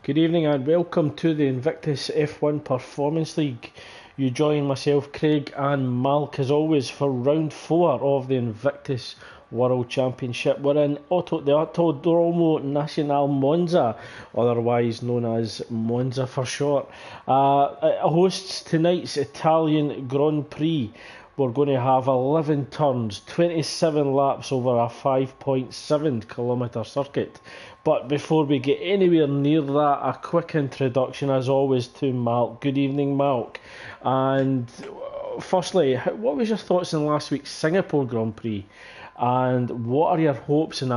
Good evening and welcome to the Invictus F1 Performance League. You join myself, Craig, and Malk as always for round 4 of the Invictus World Championship. We're in the Autodromo Nacional Monza, otherwise known as Monza for short. It hosts tonight's Italian Grand Prix. We're going to have 11 turns, 27 laps over a 5.7 kilometre circuit. But before we get anywhere near that, a quick introduction as always to Malk. Good evening, Malk. And firstly, what was your thoughts on last week's Singapore Grand Prix? And what are your hopes and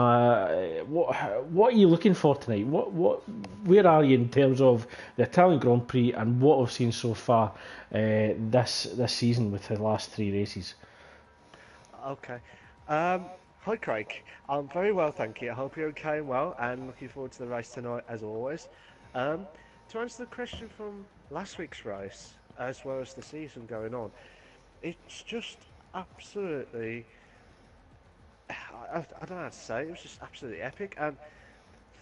what are you looking for tonight? Where are you in terms of the Italian Grand Prix and what we've seen so far this season with the last 3 races? Okay. Hi, Craig. I'm very well, thank you. I hope you're okay and well, and looking forward to the race tonight as always. Um, to answer the question from last week's race, as well as the season going on, it's just absolutely. I don't know how to say it. It was just absolutely epic, and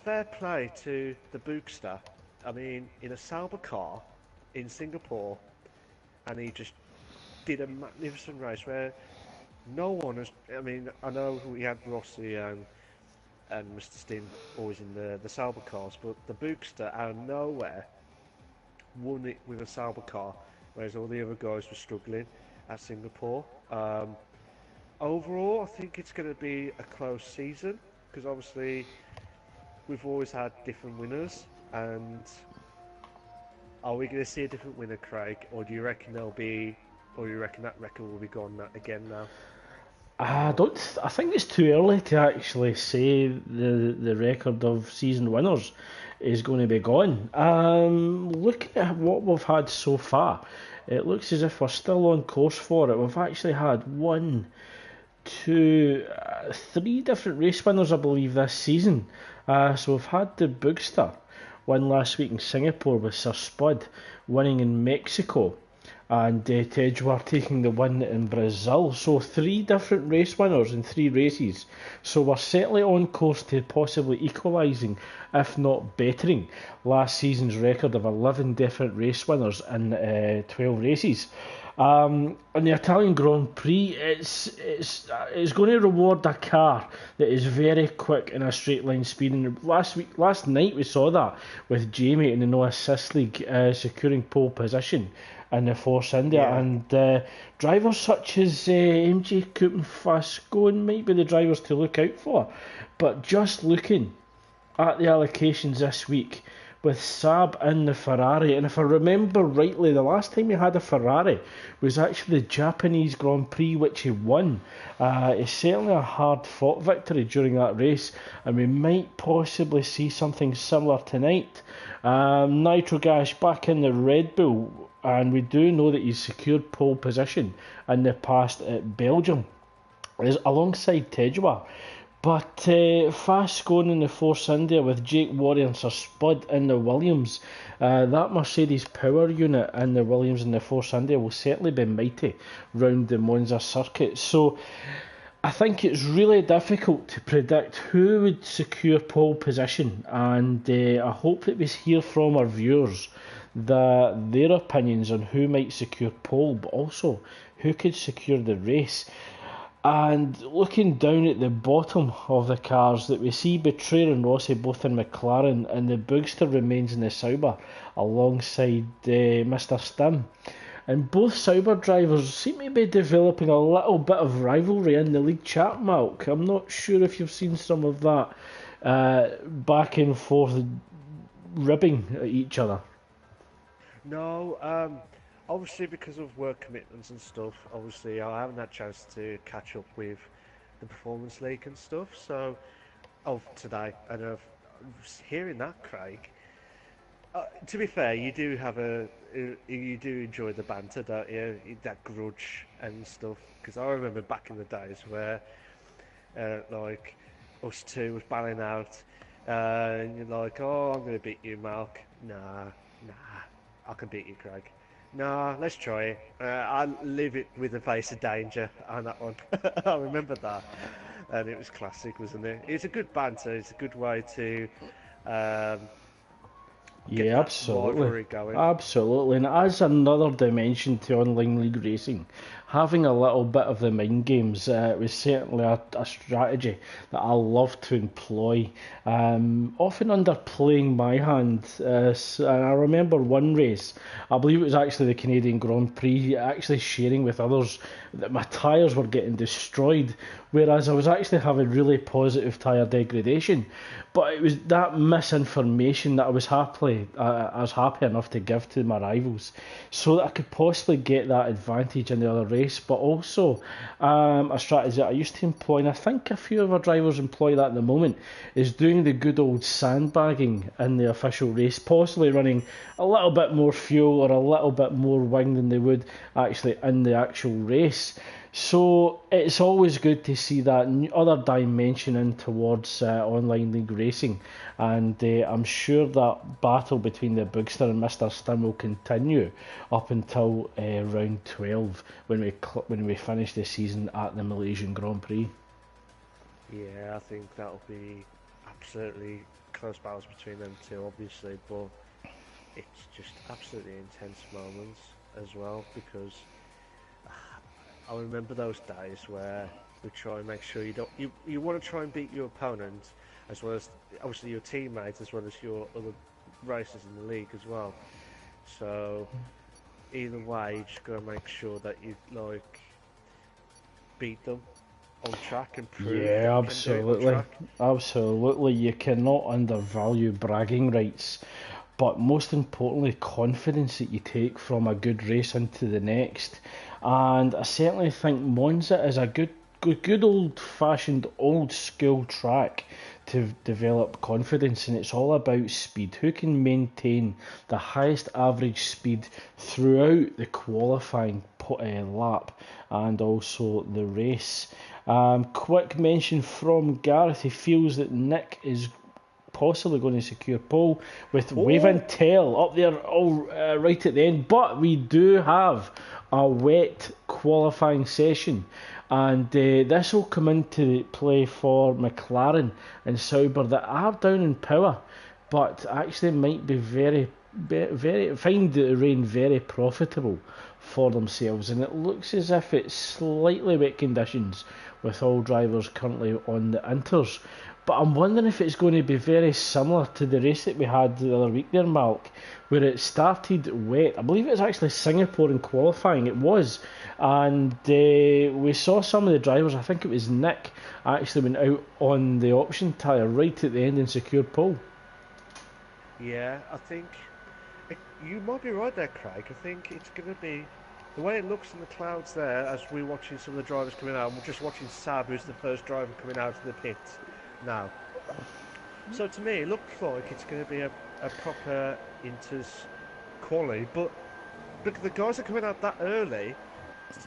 fair play to the Bookster. I mean, in a Sauber car in Singapore, and he just did a magnificent race where no one has. I mean, I know we had Rossi and Mr. Steen always in the Sauber cars, but the Bookster out of nowhere won it with a Sauber car, whereas all the other guys were struggling at Singapore. Overall, I think it's going to be a close season because obviously we've always had different winners, and are we going to see a different winner, Craig, or do you reckon there'll be, or you reckon that record will be gone again now? I don't. I think it's too early to actually say the record of season winners is going to be gone. Looking at what we've had so far, it looks as if we're still on course for it. We've actually had one, two, three different race winners, I believe, this season. So we've had the Boogster win last week in Singapore with Sir Spud winning in Mexico and Tedgeworth taking the win in Brazil. So three different race winners in 3 races. So we're certainly on course to possibly equalising, if not bettering, last season's record of 11 different race winners in 12 races. On the Italian Grand Prix, it's going to reward a car that is very quick in a straight line speed. And last night we saw that with Jamie in the No Assist League securing pole position in the Force India, Yeah. and drivers such as MJ Coupe and Fascone might be the drivers to look out for. But just looking at the allocations this week with Saab in the Ferrari, and if I remember rightly, the last time he had a Ferrari was actually the Japanese Grand Prix, which he won. It's certainly a hard fought victory during that race, and we might possibly see something similar tonight. Nitro Gas back in the Red Bull, and we do know that he's secured pole position in the past at Belgium, is alongside Tejwa. But fast going in the Force India with Jake Warrior and Sir Spud in the Williams. That Mercedes power unit in the Williams and the Force India will certainly be mighty round the Monza circuit. So I think it's really difficult to predict who would secure pole position, and I hope that we hear from our viewers their opinions on who might secure pole, but also who could secure the race. And looking down at the bottom of the cars, that we see Betrayer and Rossi both in McLaren, and the Boogster remains in the Sauber alongside Mr. Stim. And both Sauber drivers seem to be developing a little bit of rivalry in the league chat, Malk. I'm not sure if you've seen some of that back and forth ribbing at each other. No, obviously because of work commitments and stuff, obviously I haven't had a chance to catch up with the Performance League and stuff, so, of today, and of hearing that, Craig, to be fair, you do enjoy the banter, don't you? That grudge and stuff, because I remember back in the days where, like, us two was battling out, and you're like, oh, I'm going to beat you, Malk. Nah, I can beat you, Craig. No, let's try it. I live it with the face of danger on that one. I remember that, and it was classic, wasn't it? It's a good banter. It's a good way to um, get Yeah, that absolutely. rivalry going. Absolutely. And as another dimension to online league racing, having a little bit of the mind games was certainly a strategy that I love to employ, often underplaying my hand. And I remember one race, I believe it was actually the Canadian Grand Prix, actually sharing with others that my tyres were getting destroyed, whereas I was actually having really positive tyre degradation. But it was that misinformation that I was happy enough to give to my rivals, so that I could possibly get that advantage in the other race. But also, a strategy that I used to employ, and I think a few of our drivers employ that at the moment, is doing the good old sandbagging in the official race, possibly running a little bit more fuel or a little bit more wing than they would actually in the actual race. So it's always good to see that other dimension in towards online league racing, and I'm sure that battle between the Boogster and Mr. Stim will continue up until round 12 when we finish the season at the Malaysian Grand Prix. Yeah, I think that'll be absolutely close battles between them two, obviously, but it's just absolutely intense moments as well because I remember those days where we try and make sure you want to try and beat your opponent as well as obviously your teammates as well as your other racers in the league as well. So either way, you just got to make sure that you like beat them on track and prove that Yeah, you can do it on absolutely. track. Absolutely. You cannot undervalue bragging rights, but most importantly, confidence that you take from a good race into the next. And I certainly think Monza is a good old fashioned old school track to develop confidence, and it's all about speed. Who can maintain the highest average speed throughout the qualifying lap and also the race? Quick mention from Gareth. He feels that Nick is possibly going to secure pole with Wave Oh, and Tail up there all right at the end. But we do have a wet qualifying session, and this will come into play for McLaren and Sauber that are down in power, but actually might be very find the rain very profitable for themselves, and it looks as if it's slightly wet conditions with all drivers currently on the inters. But I'm wondering if it's going to be very similar to the race that we had the other week there, Malk, where it started wet. I believe it was actually Singapore in qualifying, it was. And we saw some of the drivers, I think it was Nick, actually went out on the option tyre right at the end and secured pole. yeah, I think you might be right there, Craig. I think it's going to be the way it looks in the clouds there as we're watching some of the drivers coming out. And we're just watching Sab, who's the first driver coming out of the pit now. So to me, it looks like it's going to be a proper Inters quali, but the guys are coming out that early.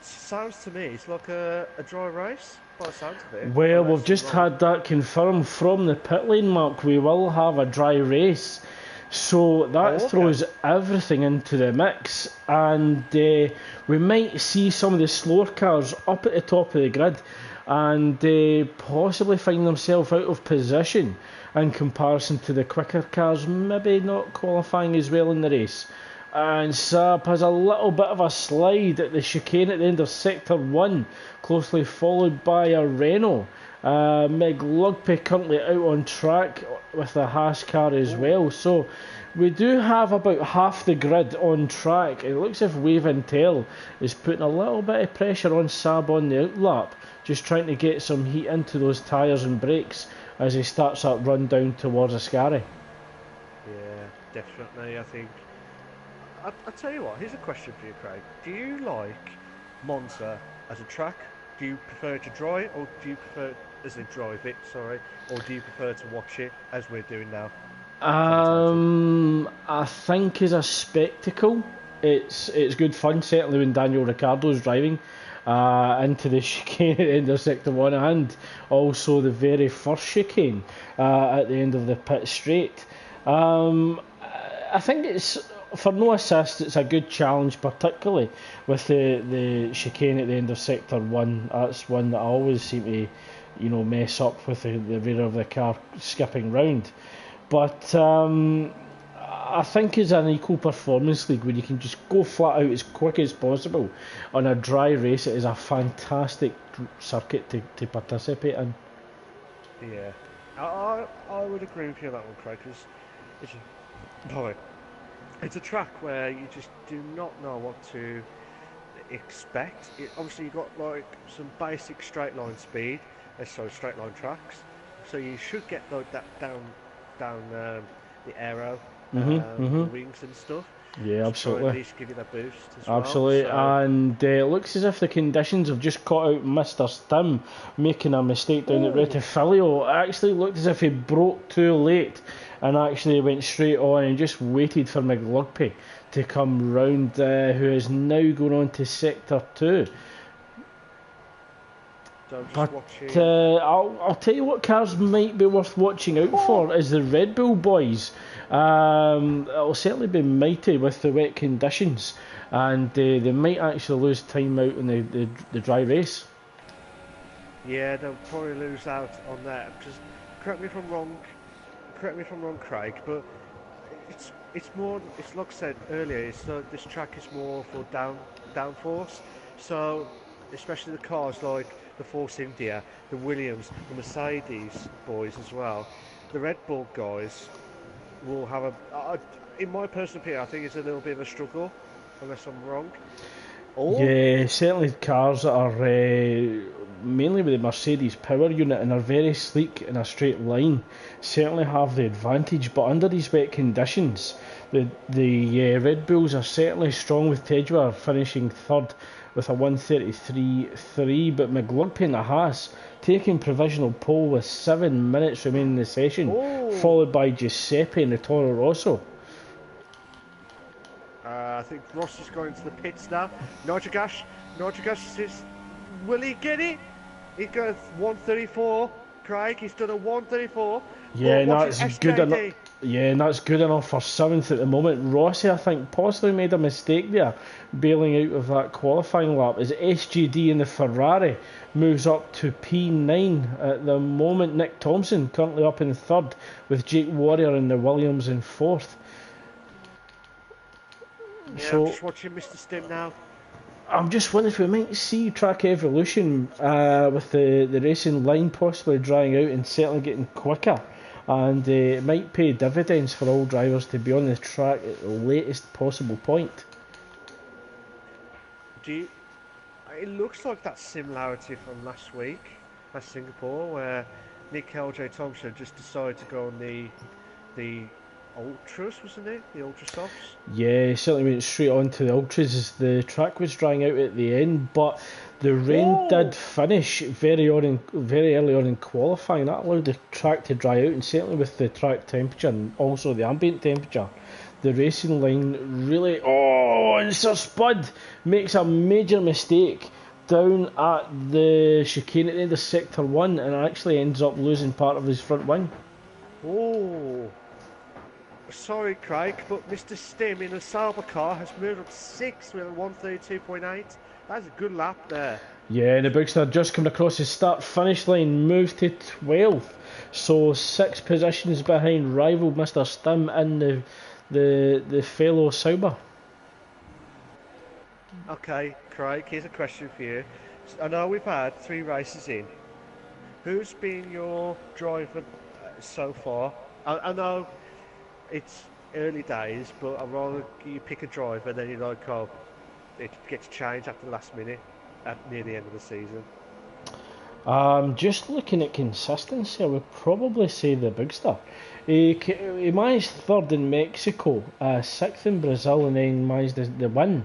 Sounds to me it's like a dry race by the sounds of it, Well, we've unless I'm just wrong. had that confirmed from the pit lane, Mark. We will have a dry race. So that Oh, okay. throws everything into the mix, and we might see some of the slower cars up at the top of the grid and possibly find themselves out of position in comparison to the quicker cars, maybe not qualifying as well in the race. And Saab has a little bit of a slide at the chicane at the end of Sector 1, closely followed by a Renault. Meg Lugpe currently out on track with the Haas car as well. So we do have about half the grid on track. It looks as if Wave and Tail is putting a little bit of pressure on Saab on the outlap, just trying to get some heat into those tyres and brakes as he starts that run down towards Ascari. Yeah, definitely. I think. I tell you what. Here's a question for you, Craig. Do you like Monza as a track? Do you prefer to drive, or do you prefer as a drive it? Sorry, or do you prefer to watch it as we're doing now, commentating? I think as a spectacle, it's good fun. Certainly when Daniel Ricciardo's driving into the chicane at the end of sector one, and also the very first chicane at the end of the pit straight. I think it's for no assist. It's a good challenge, particularly with the chicane at the end of sector one. That's one that I always seem to, mess up with the rear of the car skipping round. But I think it's an equal performance league where you can just go flat out as quick as possible on a dry race. It is a fantastic circuit to participate in. Yeah, I would agree with you on that one, Craig. Because it's sorry, it's a track where you just do not know what to expect. Obviously, you've got like some basic straight line speed, sorry, straight line tracks. So you should get like that down the aero, the Mhm. wings and stuff Yeah, to try and at absolutely. least give you that boost as well. Absolutely, So, and it looks as if the conditions have just caught out Mr. Stim making a mistake down at oh, Retifilio. It actually looked as if he broke too late and actually went straight on and just waited for McLugpy to come round, who is now going on to Sector 2. so I'm just But watching. I'll tell you what cars might be worth watching out Oh, for is the Red Bull boys. It'll certainly be mighty with the wet conditions, and they might actually lose time out in the dry race. yeah, they'll probably lose out on that. Just correct me if I'm wrong. Correct me if I'm wrong, Craig, but it's more. It's like I said earlier. This track is more for downforce. So especially the cars like the Force India, the Williams, the Mercedes boys as well. The Red Bull guys will have in my personal opinion, I think it's a little bit of a struggle, unless I'm wrong. Oh, Yeah, certainly cars that are mainly with the Mercedes power unit and are very sleek in a straight line certainly have the advantage. But under these wet conditions, the Red Bulls are certainly strong with Tejwa finishing third with a 1:33.3. But McLurpy and the Haas taking provisional pole with 7 minutes remaining in the session, oh. followed by Giuseppe and the Toro Rosso. I think Ross is going to the pits now. Nitrogas says, will he get it? He goes 134. Craig, he's done a 134. Yeah, But and watching that's good enough. SJD. Yeah, and that's good enough for seventh at the moment. Rossi, I think, possibly made a mistake there, bailing out of that qualifying lap. As SGD in the Ferrari moves up to P9 at the moment. Nick Thompson currently up in third, with Jake Warrior and the Williams in fourth. Yeah, I'm So just watching Mr. Stim now. I'm just wondering if we might see track evolution with the racing line possibly drying out and certainly getting quicker. And it might pay dividends for all drivers to be on the track at the latest possible point. Do you, it looks like that similarity from last week at Singapore, where Nick LJ Thompson just decided to go on the ultras, wasn't it? The ultra softs. Yeah, certainly went straight on to the ultras as the track was drying out at the end, but the rain Oh, did finish very early on in qualifying. That allowed the track to dry out, and certainly with the track temperature and also the ambient temperature, the racing line really. Oh, and Sir Spud makes a major mistake down at the chicane at the end of sector 1 and actually ends up losing part of his front wing. oh. Sorry, Craig, but Mr. Stim in a Sauber car has moved up sixth with a 132.8. That's a good lap there. Yeah, the Big Star just coming across his start finish line, moved to 12th, so 6 positions behind rival Mr. Stim and the fellow Sauber. Okay, Craig, here's a question for you. I know we've had 3 races in. Who's been your driver so far? I know it's early days, but I'd rather you pick a driver than you like, oh, it gets changed at the last minute near the end of the season. Just looking at consistency, I would probably say the Big Star. He managed third in Mexico, sixth in Brazil, and then managed the win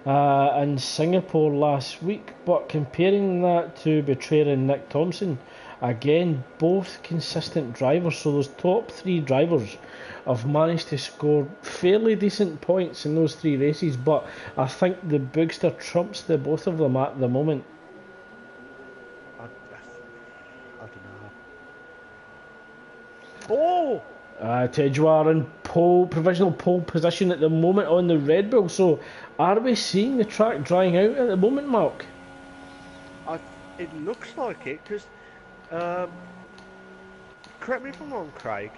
in Singapore last week. But comparing that to Betrayer and Nick Thompson, again, both consistent drivers. So those top 3 drivers have managed to score fairly decent points in those 3 races. But I think the Big Star trumps the both of them at the moment. I don't know. Oh! Tejwa in provisional pole position at the moment on the Red Bull. So, are we seeing the track drying out at the moment, Mark? It looks like it, because, correct me if I'm wrong, Craig.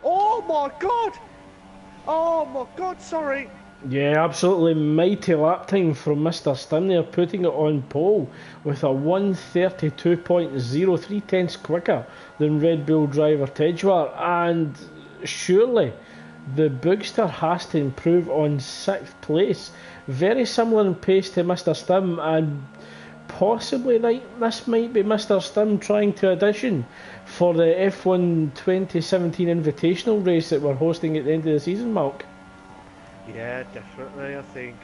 Oh my god! Oh my God, sorry. Yeah, absolutely mighty lap time from Mr. Stim there, putting it on pole with a 1:32.03 tenths quicker than Red Bull driver Tedgewar, and surely the Boogster has to improve on 6th place. Very similar in pace to Mr. Stim, and possibly this might be Mr. Stim trying to audition for the F1 2017 Invitational race that we're hosting at the end of the season, Mark. Yeah, definitely. I think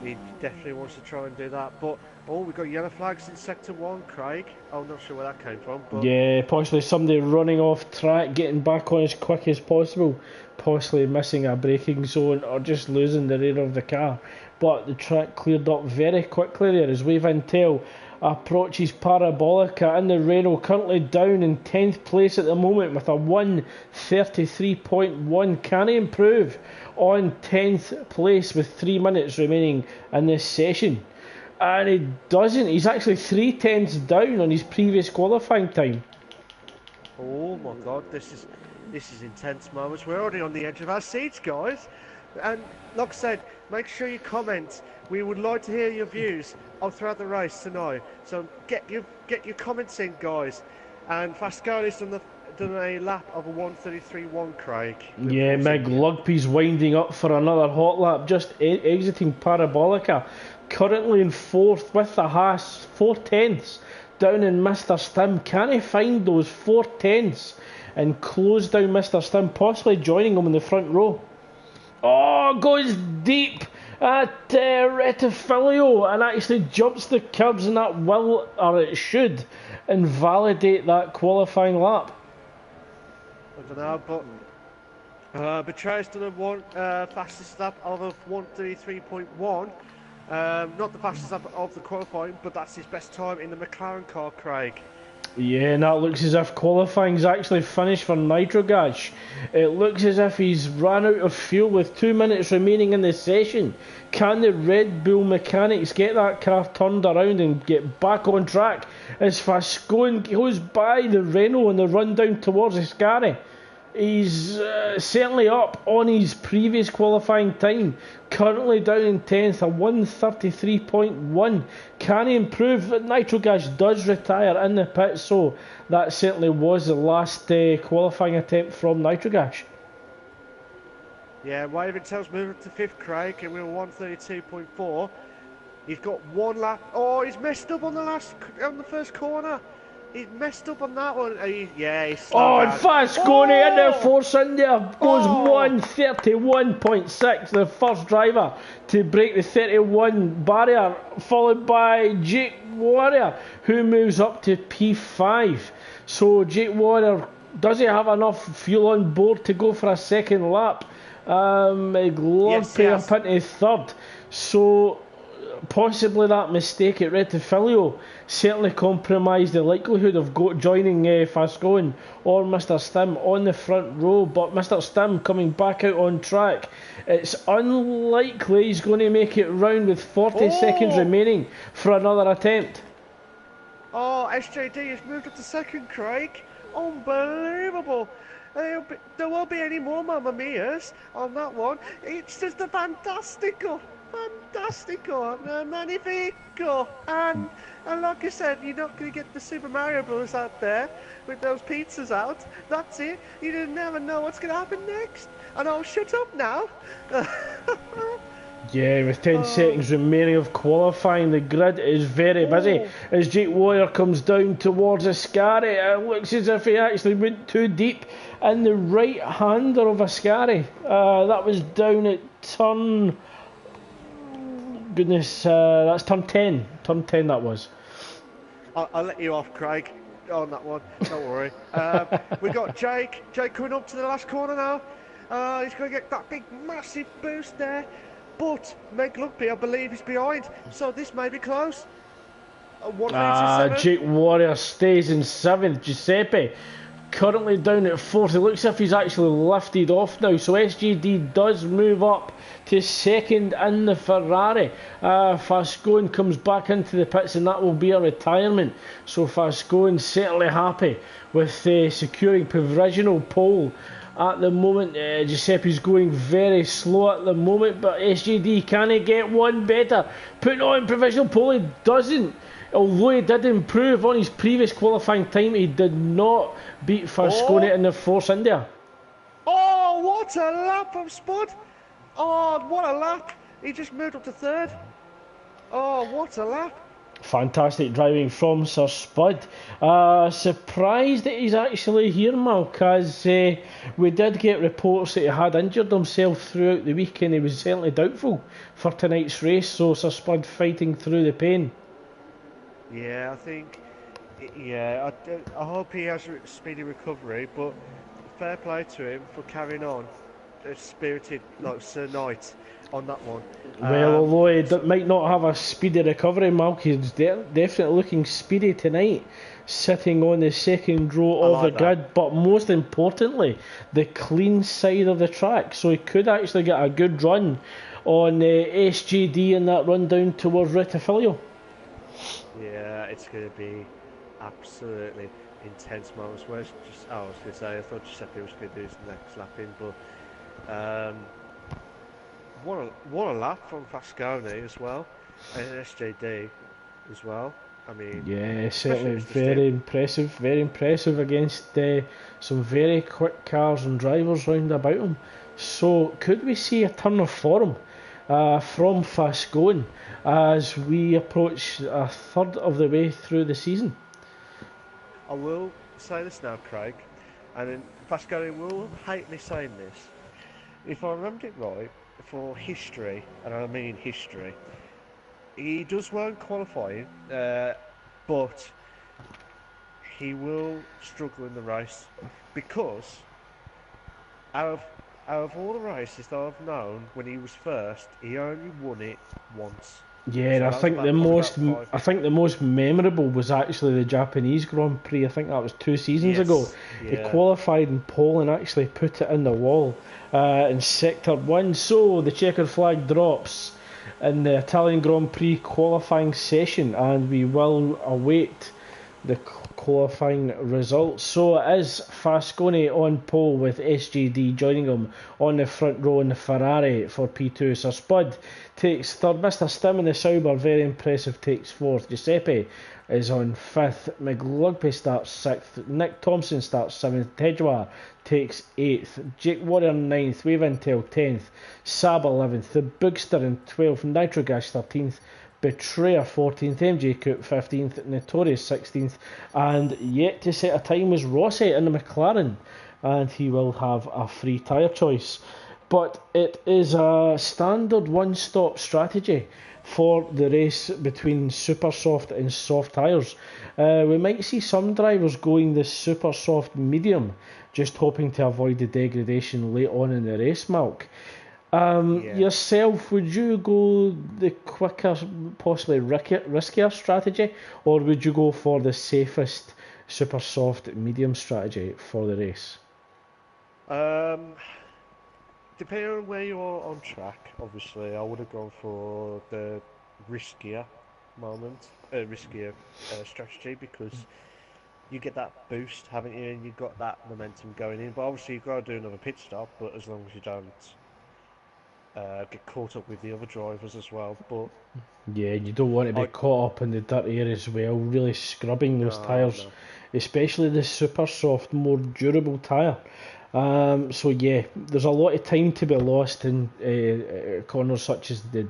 he definitely wants to try and do that. But oh, we've got yellow flags in sector 1, Craig. I'm not sure where that came from, but Yeah, possibly somebody running off track, getting back on as quick as possible, possibly missing a braking zone or just losing the rear of the car. But the track cleared up very quickly there as Wave Intel approaches Parabolica in the Renault, currently down in 10th place at the moment with a 1:33.1. Can he improve on 10th place with 3 minutes remaining in this session? And he doesn't. He's actually 3 tenths down on his previous qualifying time. oh my God, this is intense moments. We're already on the edge of our seats, guys. And like I said, make sure you comment. We would like to hear your views throughout the race tonight. So get your comments in, guys. And Fascoli's done a lap of a 1:33.1, Craig. Yeah, Mig Lugby's winding up for another hot lap, just exiting Parabolica. Currently in 4th with the Haas, 4 tenths down in Mr. Stim. Can he find those 4 tenths and close down Mr. Stim, possibly joining him in the front row? Oh, goes deep at Retifilio and actually jumps the curbs, and that will, or it should, invalidate that qualifying lap. I don't know, but Betrayer's done a fastest lap of a 1:33.1. Not the fastest lap of the qualifying, but that's his best time in the McLaren car, Craig. Yeah, and that looks as if qualifying's actually finished for Nitrogash. It looks as if he's ran out of fuel with 2 minutes remaining in the session. Can the Red Bull mechanics get that car turned around and get back on track as Fascone goes by the Renault on the run down towards Ascari? He's certainly up on his previous qualifying time, currently down in 10th, a 1:33.1. Can he improve? Nitrogas does retire in the pit, so that certainly was the last qualifying attempt from Nitrogas. Yeah, Wave Intel's moved up to 5th, Craig, and we were 1:32.4. He's got 1 lap. Oh, he's messed up on the first corner. He's messed up on that one. He's and Fascone in the force in there goes 1:31.6, the first driver to break the 31 barrier, followed by Jake Warrior, who moves up to P5. So Jake Warrior, does he have enough fuel on board to go for a second lap? Lord up into 3rd. So possibly that mistake at Retifilio certainly compromised the likelihood of joining Fascone or Mr. Stim on the front row, but Mr. Stim coming back out on track. It's unlikely he's going to make it round with 40 seconds remaining for another attempt. Oh, SJD has moved up to 2nd, Craig. Unbelievable. There won't be any more Mamma Mia's on that one. It's just a fantastico, magnifico. And like I said, you're not going to get the Super Mario Bros. Out there with those pizzas out. That's it. You never know what's going to happen next. And I'll shut up now. Yeah, with 10 seconds remaining of qualifying, the grid is very busy as Jake Warrior comes down towards Ascari. It looks as if he actually went too deep in the right hander of Ascari. That was down at turn... Goodness, that's turn 10. Turn 10 that was. I'll let you off, Craig, on that one. Don't worry. We got Jake coming up to the last corner now. He's going to get that big, massive boost there. But Meg Lugby, I believe, is behind, so this may be close. Jake Warrior stays in 7th. Giuseppe currently down at 4th. It looks as if he's actually lifted off now, so SGD does move up to 2nd in the Ferrari. Fascone comes back into the pits, and that will be a retirement. So Fascone certainly happy with securing provisional pole at the moment. Giuseppe's going very slow at the moment, but SJD, can he get one better? Putting on provisional pole, he doesn't. Although he did improve on his previous qualifying time, he did not beat Fascone in the Force India. Oh, what a lap from Spud! Oh, what a lap! He just moved up to third. Oh, what a lap! Fantastic driving from Sir Spud. Surprised that he's actually here, Malk, as we did get reports that he had injured himself throughout the week and he was certainly doubtful for tonight's race, so Sir Spud fighting through the pain. Yeah, I think... Yeah, I hope he has a speedy recovery, but fair play to him for carrying on. Spirited, like Sir Knight on that one. Well, although he might not have a speedy recovery, Malk, he's definitely looking speedy tonight, sitting on the second row of the grid, but most importantly, the clean side of the track, so he could actually get a good run on SJD in that run down towards Rettifilio. Yeah, it's going to be absolutely intense moments. I was going to say, I thought Giuseppe was going to do his next lap in, but what a lap from Fascone as well, and SJD as well. I mean, yeah, certainly very impressive against some very quick cars and drivers round about him. So could we see a turn of form from Fascone as we approach a third of the way through the season? I will say this now, Craig, and then Fascone will hate me saying this. If I remembered it right, for history, and I mean history, he does well in qualifying, but he will struggle in the race because out of all the races that I've known, when he was first, he only won it once. Yeah, so I think the most memorable was actually the Japanese Grand Prix. I think that was 2 seasons ago. Yeah. He qualified in pole and actually put it in the wall in Sector 1. So the checkered flag drops in the Italian Grand Prix qualifying session, and we will await the qualifying results. So it is Fascone on pole with SJD joining him on the front row in the Ferrari for P2. Sir Spud takes third. Mr. Stim in the Sauber, very impressive, takes fourth. Giuseppe is on fifth. McLugby starts sixth. Nick Thompson starts seventh. Tejwa takes eighth. Jake Warrior ninth. Wave Intel 10th. Saab 11th. The Boogster in 12th. Nitrogas 13th. Betrayer 14th, MJ Coop 15th, Notorious 16th, and yet to set a time was Rossi in the McLaren, and he will have a free tyre choice. But it is a standard one-stop strategy for the race between super soft and soft tyres. We might see some drivers going the super soft medium, just hoping to avoid the degradation late on in the race, Malk. Yourself, would you go the quicker, possibly riskier strategy, or would you go for the safest super soft medium strategy for the race? Depending on where you are on track, obviously I would have gone for the riskier strategy, because you get that boost, haven't you, and you've got that momentum going in. But obviously you've got to do another pit stop, but as long as you don't get caught up with the other drivers as well. But yeah, you don't want to be caught up in the dirty air as well, really scrubbing those tyres, especially the super soft, more durable tyre. So yeah, there's a lot of time to be lost in corners such as the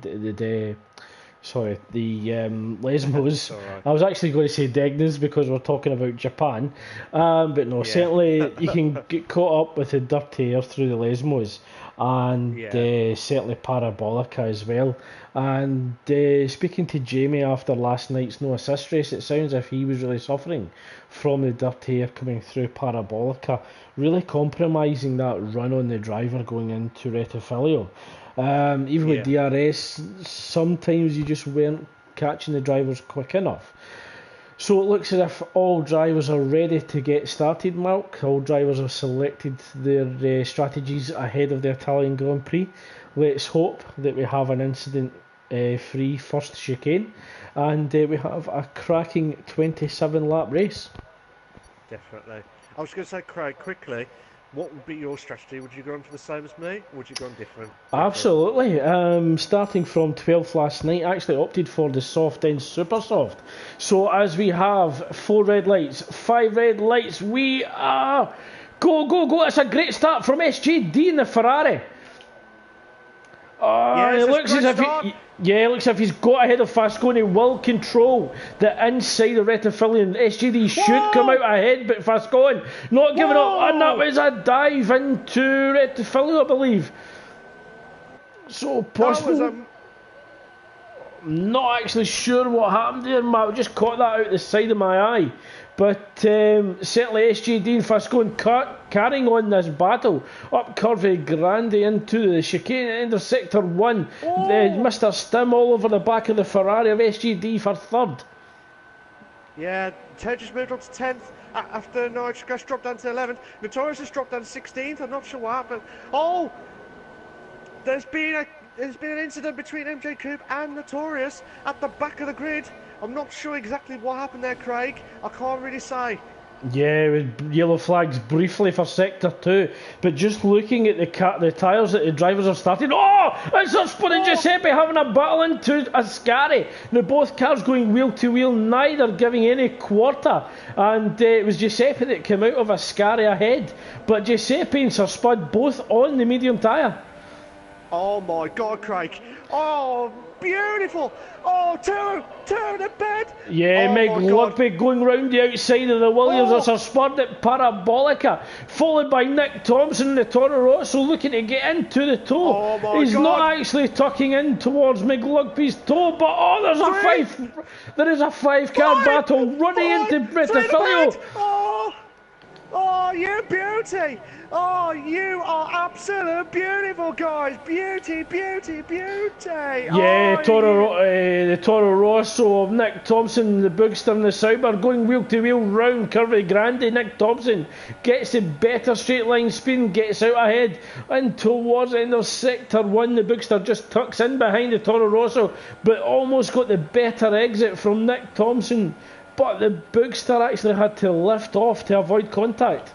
Lesmos. Right. I was actually going to say Degnas because we're talking about Japan, but no, certainly you can get caught up with the dirty air through the Lesmos, and certainly Parabolica as well. And speaking to Jamie after last night's no assist race, it sounds as if he was really suffering from the dirty air coming through Parabolica, really compromising that run on the driver going into Rettifilio. Even with DRS, sometimes you just weren't catching the drivers quick enough. So it looks as if all drivers are ready to get started, Mark. All drivers have selected their strategies ahead of the Italian Grand Prix. Let's hope that we have an incident-free first chicane, and we have a cracking 27-lap race. Definitely. I was going to say, Craig, quickly, what would be your strategy? Would you go on for the same as me, or would you go on different? Absolutely. Starting from 12th last night, I actually opted for the soft end super soft. So as we have 4 red lights, 5 red lights, we are... Go, go, go. It's a great start from SJD in the Ferrari. It looks as if it looks as if he's got ahead of Fascone. He will control the inside of Rettifillion. SJD should come out ahead, but Fascone not giving up, and that was a dive into Rettifillion, I believe. So possible. Not actually sure what happened there, Matt. Just caught that out the side of my eye. But certainly SJD and Fascone carrying on this battle up Curvy Grande into the chicane into sector 1. Mr. Stim all over the back of the Ferrari of SJD for third. Yeah, Ted just moved on to 10th after Nitrogas dropped down to 11th. Notorious has dropped down to 16th. I'm not sure what happened. Oh, there's been an incident between MJ Coupe and Notorious at the back of the grid. I'm not sure exactly what happened there, Craig. I can't really say. Yeah, with yellow flags briefly for Sector 2. But just looking at the tyres that the drivers have started. Oh! It's Urspun and Giuseppe having a battle into Ascari. Now both cars going wheel to wheel, neither giving any quarter. And it was Giuseppe that came out of Ascari ahead. But Giuseppe and Sir Spud both on the medium tyre. Oh my God, Craig. Oh, beautiful. Oh, two in the bed. Yeah, Meg Lugby going round the outside of the Williams. There's a spurt at Parabolica, followed by Nick Thompson, the Toro Rosso, looking to get into the toe. He's not actually tucking in towards Meg Lugby's toe, but there is a 5-car battle running into Rettifillion. Oh, you beauty! Oh, you are absolute beautiful, guys! Beauty, beauty, beauty! Yeah, the Toro Rosso of Nick Thompson, the Boogster and the Sauber going wheel to wheel round Curvy Grande. Nick Thompson gets the better straight line spin, gets out ahead and towards the end of sector 1. The Boogster just tucks in behind the Toro Rosso, but almost got the better exit from Nick Thompson. But the Boogster actually had to lift off to avoid contact.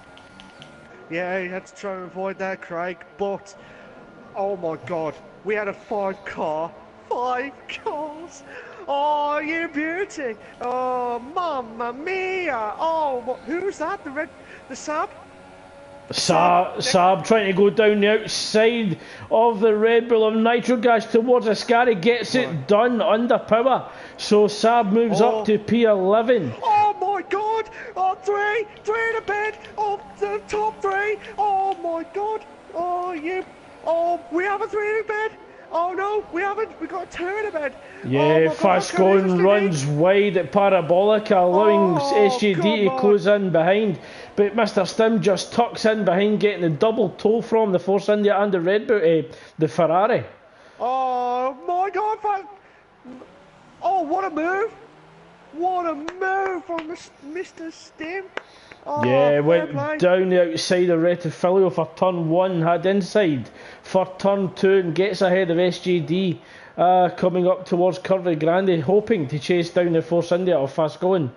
Yeah, he had to try and avoid that, Craig. But, oh my God, we had a 5-car. 5 cars. Oh, you beauty. Oh, mamma mia. Oh, who's that? The Saab? Saab trying to go down the outside of the Red Bull of Nitrogas towards Ascari, gets it done under power. So Saab moves up to P11. Oh my God! Oh, three in a bed. Oh, the top 3. Oh my God! Oh, we have a 3 in a bed. Oh no, we haven't. We got a 2 in a bed. Yeah, Fascone runs wide at Parabolica, allowing SJD to close in behind. But Mr. Stim just tucks in behind, getting the double toe from the Force India and the Red Bull, the Ferrari. Oh my God! Oh, what a move! What a move from Mr. Stim! Oh, yeah, went down the outside of Rettifillion for turn 1, had inside for turn 2 and gets ahead of SJD coming up towards Curvy Grande, hoping to chase down the Force India of Fascone.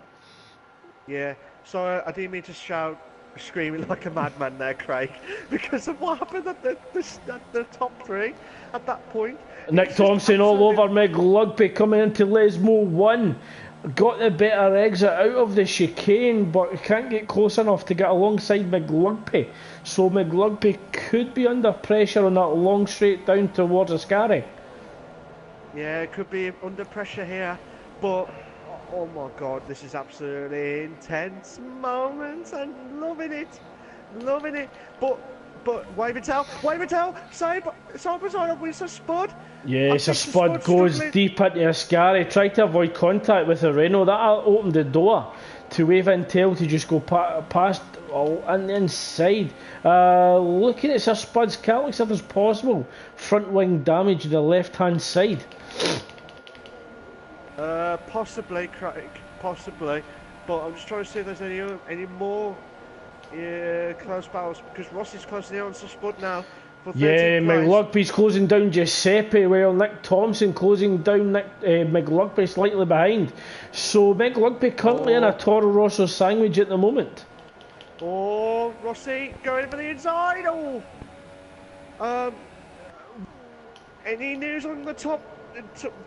Yeah, so I didn't mean to shout, screaming like a madman there, Craig, because of what happened at the top 3 at that point. Nick Thompson all over Meg Lugby coming into Lesmo 1. Got the better exit out of the chicane, but can't get close enough to get alongside McLugby. So McLugby could be under pressure on that long straight down towards Ascari. Yeah, it could be under pressure here, but oh my God, this is absolutely intense moments and loving it. But wave and tell, side by side with Sir Spud. Yeah, Sir Spud goes deep into Ascari, tried to avoid contact with the Renault. That opened the door to wave and tell to just go past on the inside. Looking at Sir Spud's car, looks like there's possible front wing damage to the left hand side. Possibly, Craig, possibly. But I'm just trying to see if there's any more close battles, because Ross is closing in on Sir Spud now. Yeah, McLugby's closing down Giuseppe, while Nick Thompson closing down McLugby slightly behind. So McLugby currently in a Toro Rosso sandwich at the moment. Oh, Rossi going for the inside. Oh, um, any news on the top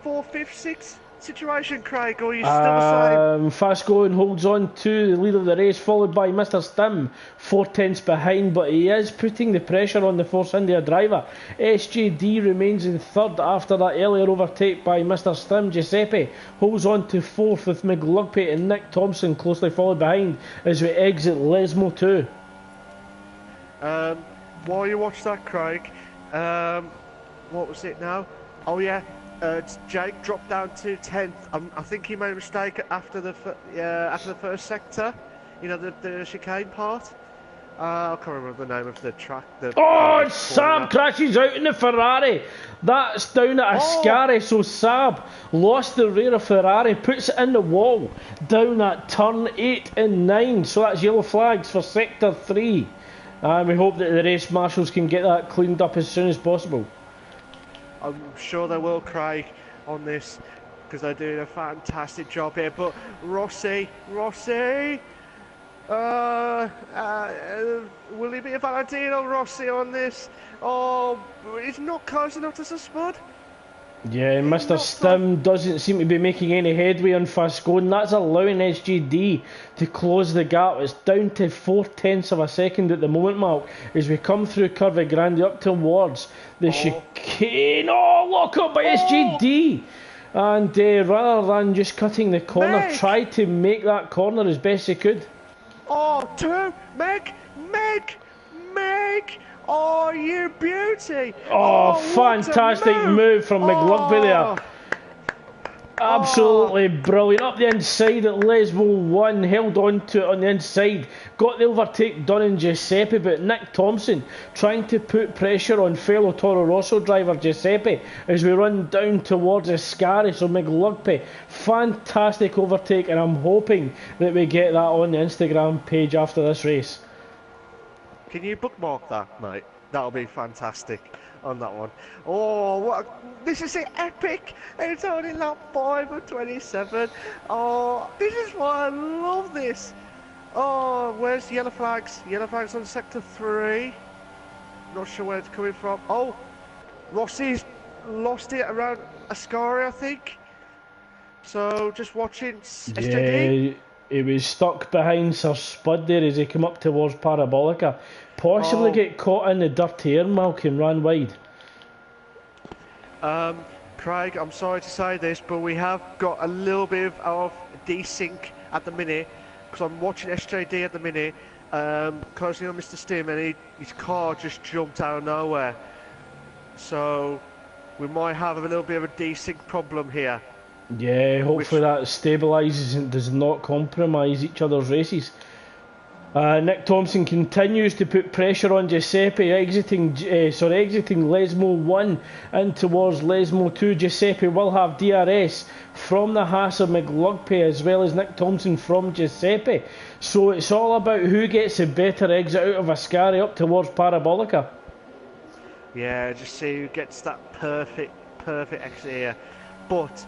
4th, 5th, 6th situation, Craig? Or are you still the same? Fast going holds on to the lead of the race, followed by Mr. Stim, 4 tenths behind, but he is putting the pressure on the Force India driver. SJD remains in third after that earlier overtake by Mr. Stim. Giuseppe holds on to fourth with McLugpay and Nick Thompson closely followed behind as we exit Lesmo 2. While you watch that, Craig, what was it now? Oh yeah, Jake dropped down to 10th. I think he made a mistake after the first sector, you know, the chicane part. I can't remember the name of the track. Saab crashes out in the Ferrari. That's down at Ascari, so Saab lost the rear of Ferrari, puts it in the wall down at turn 8 and 9. So that's yellow flags for sector 3. And we hope that the race marshals can get that cleaned up as soon as possible. I'm sure they will, Craig, on this, because they're doing a fantastic job here. But Rossi, will he be a Valentino Rossi on this? Oh, he's not close enough to Spud. Yeah, Mr. Stim doesn't seem to be making any headway on fast going. That's allowing SGD to close the gap. It's down to 4 tenths of a second at the moment, Mark, as we come through Curve Grande up towards the chicane. Lock up by SGD. And rather than just cutting the corner, tried to make that corner as best he could. Meg! Oh, you beauty! Fantastic move from McLugby there. Absolutely brilliant. Up the inside at Lesmo 1, held on to it on the inside. Got the overtake done in Giuseppe, but Nick Thompson trying to put pressure on fellow Toro Rosso driver Giuseppe as we run down towards Ascari. So McLugby, fantastic overtake, and I'm hoping that we get that on the Instagram page after this race. Can you bookmark that, mate? That'll be fantastic on that one. This is epic. It's only lap 5 of 27. This is why I love this. Where's the yellow flags? Yellow flags on sector 3. Not sure where it's coming from. Rossi's lost it around Ascari, I think. So just watching SJD. Yeah, he was stuck behind Sir Spud there as he came up towards Parabolica. Possibly get caught in the dirty air, Malk, and ran wide. Craig, I'm sorry to say this, but we have got a little bit of desync at the minute, because I'm watching SJD at the minute, closing on Mr. Stim, and his car just jumped out of nowhere. So we might have a little bit of a desync problem here. Yeah, hopefully that stabilises and does not compromise each other's races. Nick Thompson continues to put pressure on Giuseppe, exiting Lesmo 1 in towards Lesmo 2. Giuseppe will have DRS from the Haas of McLugpay as well as Nick Thompson from Giuseppe. So it's all about who gets a better exit out of Ascari up towards Parabolica. Yeah, just see who gets that perfect exit here. But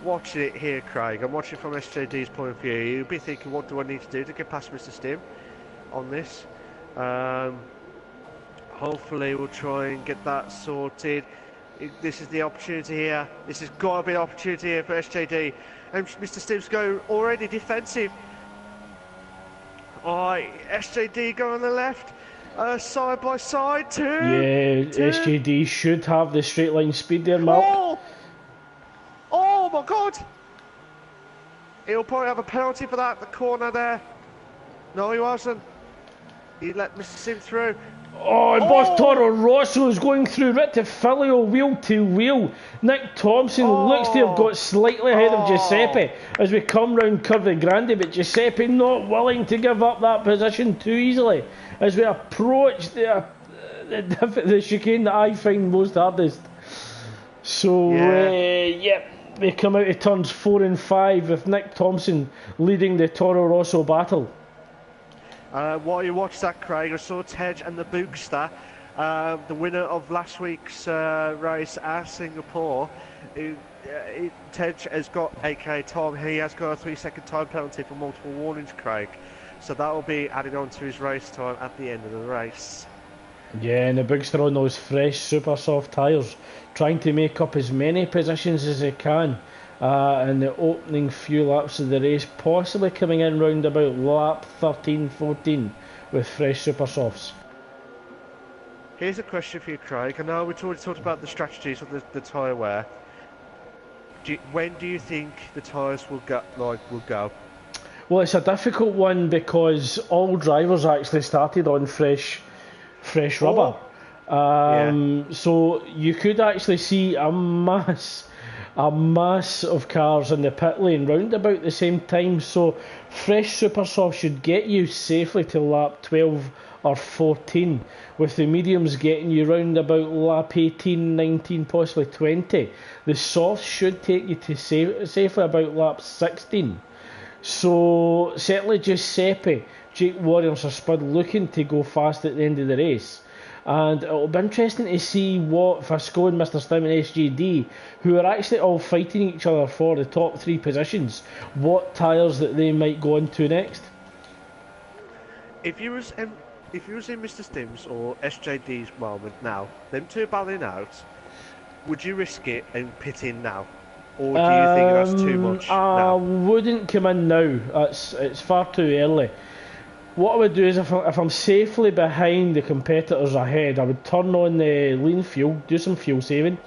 watching it here, Craig, I'm watching from SJD's point of view. You'll be thinking, what do I need to do to get past Mr. Stim on this? Hopefully we'll try and get that sorted. This is the opportunity here. This has got to be an opportunity here for SJD. And Mr. Stim's going already defensive. SJD go on the left. Side by side, two. SJD should have the straight line speed there, Mark. Oh my God! He'll probably have a penalty for that, the corner there. No, he wasn't. He let Mr. Sim through. Boss Toro Rosso is going through Rettifilio wheel to wheel. Nick Thompson looks to have got slightly ahead of Giuseppe as we come round Curve Grande, but Giuseppe not willing to give up that position too easily as we approach the chicane that I find most hardest. So, we come out of turns 4 and 5 with Nick Thompson leading the Toro Rosso battle. While you watch that, Craig, I saw Tej and the Bookster, the winner of last week's race at Singapore. Tej has got, aka Tom, he has got a 3-second time penalty for multiple warnings, Craig. So that will be added on to his race time at the end of the race. Yeah, and the Bigster on those fresh super soft tyres, trying to make up as many positions as he can in the opening few laps of the race, possibly coming in round about lap 13, 14 with fresh super softs. Here's a question for you, Craig. I know we already talked about the strategies of the tyre wear. When do you think the tyres will go? Well, it's a difficult one because all drivers actually started on fresh rubber. So you could actually see a mass of cars in the pit lane round about the same time. So fresh super soft should get you safely to lap 12 or 14, with the mediums getting you round about lap 18, 19, possibly 20. The softs should take you to safely about lap 16. So certainly Giuseppe, Jake Williams or Spud looking to go fast at the end of the race. And it'll be interesting to see what Vasco and Mr. Stim and SJD, who are actually all fighting each other for the top 3 positions, what tyres that they might go into next. If you was in Mr. Stim's or SJD's moment now, them two battling out, would you risk it and pit in now? Or do you think that's too much now? I wouldn't come in now. It's far too early. What I would do is if I'm safely behind the competitors ahead, I would turn on the lean fuel, do some fuel saving,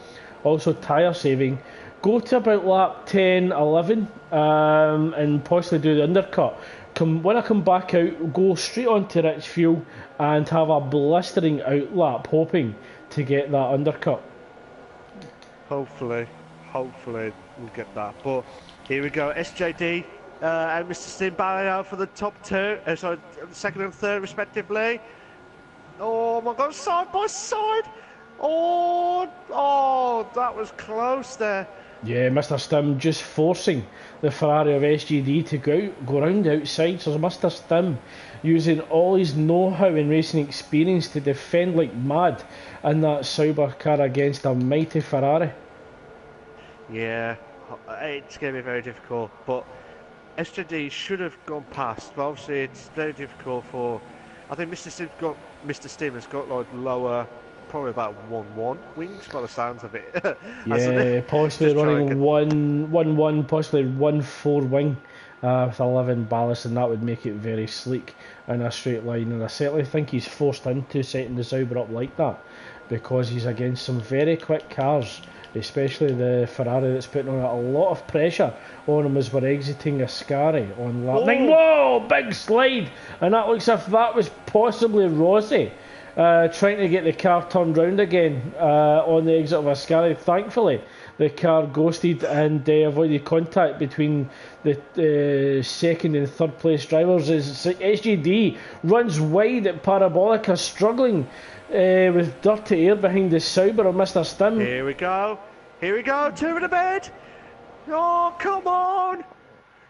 also tyre saving, go to about lap 10, 11 and possibly do the undercut. When I come back out, go straight onto rich fuel and have a blistering out lap, hoping to get that undercut. Hopefully we'll get that. But here we go, SJD and Mr. Stim battling out for the top 2, sorry, second and third respectively. Oh my God, side by side. Oh, that was close there. Yeah, Mr. Stim just forcing the Ferrari of SGD to go round the outside. So Mr. Stim using all his know-how and racing experience to defend like mad in that Sauber car against a mighty Ferrari. Yeah, it's going to be very difficult, but SJD should have gone past, but obviously it's very difficult for... I think Mr. Stim has got like lower, probably about 1-1 wings by the sounds of it. Yeah, possibly running 1-1, possibly 1-4 wing with 11 ballast, and that would make it very sleek in a straight line. And I certainly think he's forced into setting the Sauber up like that because he's against some very quick cars, especially the Ferrari that's putting on a lot of pressure on him as we're exiting Ascari on lap 9. Whoa, big slide! And that looks as if that was possibly Rossi trying to get the car turned round again on the exit of Ascari. Thankfully, the car ghosted and avoided contact between the second and third place drivers as SGD runs wide at Parabolica, struggling with dirty air behind the Sauber of Mr. Stim. Here we go, 2 in the bed. Oh, come on.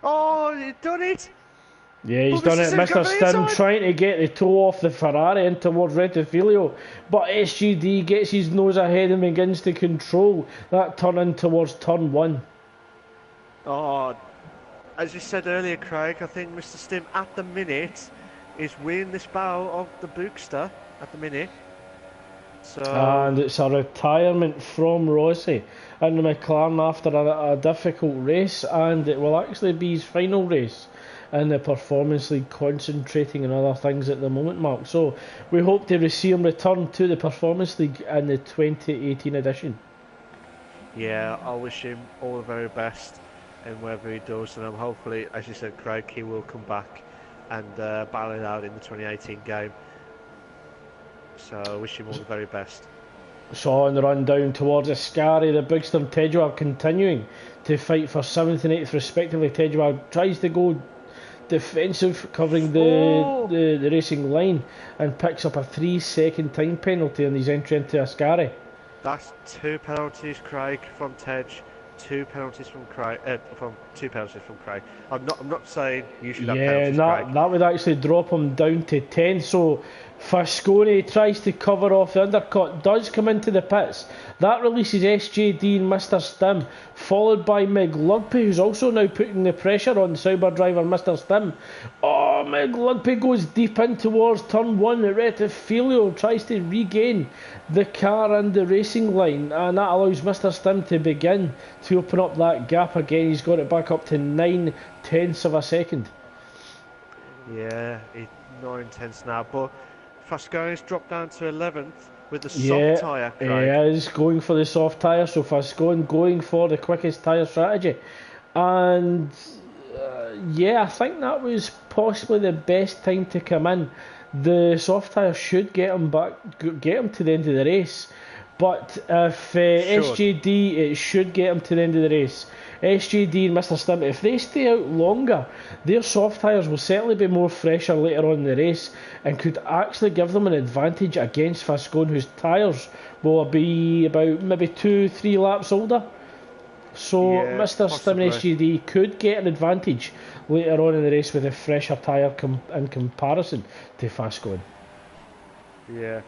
Oh, he's done it. Yeah, he's done it. Mr. Stim trying to get the toe off the Ferrari in towards Rettifilio, but SGD gets his nose ahead and begins to control that turn in towards turn 1. Oh, as you said earlier, Craig, I think Mr. Stim at the minute is winning this battle of the Bookster at the minute. So... And it's a retirement from Rossi in the McLaren after a difficult race, and it will actually be his final race in the Performance League, concentrating on other things at the moment, Mark. So we hope to see him return to the Performance League in the 2018 edition. Yeah, I wish him all the very best in whatever he does, and hopefully, as you said, Craig, he will come back and battle it out in the 2018 game. So I wish him all the very best. So on the run down towards Ascari, the Bigster and Tedua continuing to fight for 7th and 8th respectively. Tedua tries to go defensive, covering the racing line, and picks up a 3-second time penalty in his entry into Ascari. That's 2 penalties, Craig, from Tej. 2 penalties from Craig. I'm not saying you should have penalties, Craig. That would actually drop him down to 10. So Fasconi tries to cover off the undercut, does come into the pits. That releases SJD and Mr. Stim, followed by Meg Lugby, who's also now putting the pressure on Sauber driver Mr. Stim. Oh, McLugby goes deep in towards turn 1. Retifilio tries to regain the car and the racing line, and that allows Mr. Stim to begin to open up that gap again. He's got it back up to 9/10 of a second. Yeah, 9/10 now, but Fasconi's dropped down to 11th with the soft tyre. He is going for the soft tyre, so Fascone going for the quickest tyre strategy. And I think that was possibly the best time to come in. The soft tyre should get him to the end of the race. But if SJD, it should get him to the end of the race. SJD and Mr. Stim, if they stay out longer, their soft tyres will certainly be more fresher later on in the race and could actually give them an advantage against Fascone, whose tyres will be about maybe 2-3 laps older. So Mr. Stim and SJD could get an advantage later on in the race with a fresher tyre in comparison to Fascone. Yeah.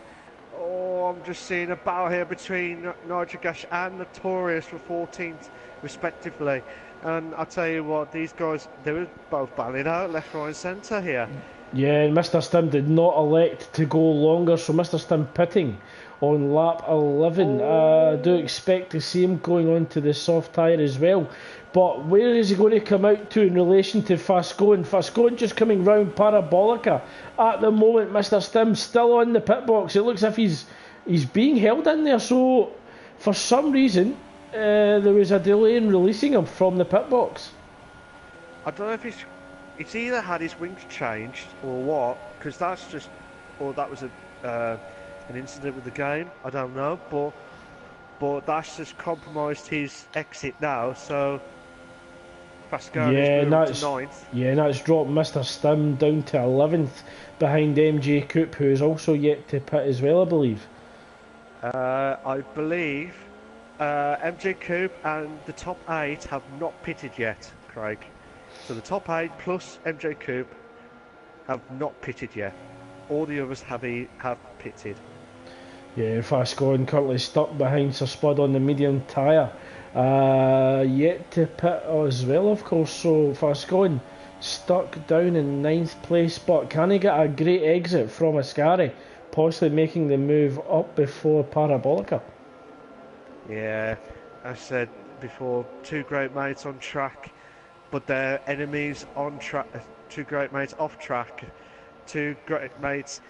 Oh, I'm just seeing a battle here between Nigel Gash and Notorious for 14th respectively. And I'll tell you what, these guys, they were both battling out left, right and centre here. Yeah, and Mr. Stim did not elect to go longer, so Mr. Stim pitting on lap 11. I do expect to see him going on to the soft tyre as well. But where is he going to come out to in relation to Fascone? Fascone just coming round Parabolica. At the moment, Mr. Stim still on the pit box. It looks as if he's being held in there. So, for some reason, there was a delay in releasing him from the pit box. I don't know if it's either had his wings changed or what, because that's just, or that was an incident with the game. I don't know, but that's just compromised his exit now. So Fascone moved to 9th. Yeah, and that's dropped Mr. Stim down to 11th behind MJ Coop, who is also yet to pit as well, I believe. I believe MJ Coop and the top 8 have not pitted yet, Craig. So the top 8 plus MJ Coop have not pitted yet. All the others have pitted. Yeah, Fascone currently stuck behind Sir Spud on the medium tyre. Yet to pit as well, of course. So Fascone stuck down in 9th place, but can he get a great exit from Ascari, possibly making the move up before Parabolica? Yeah, I said before, 2 great mates on track, but they're enemies on track. 2 great mates off track, 2 great mates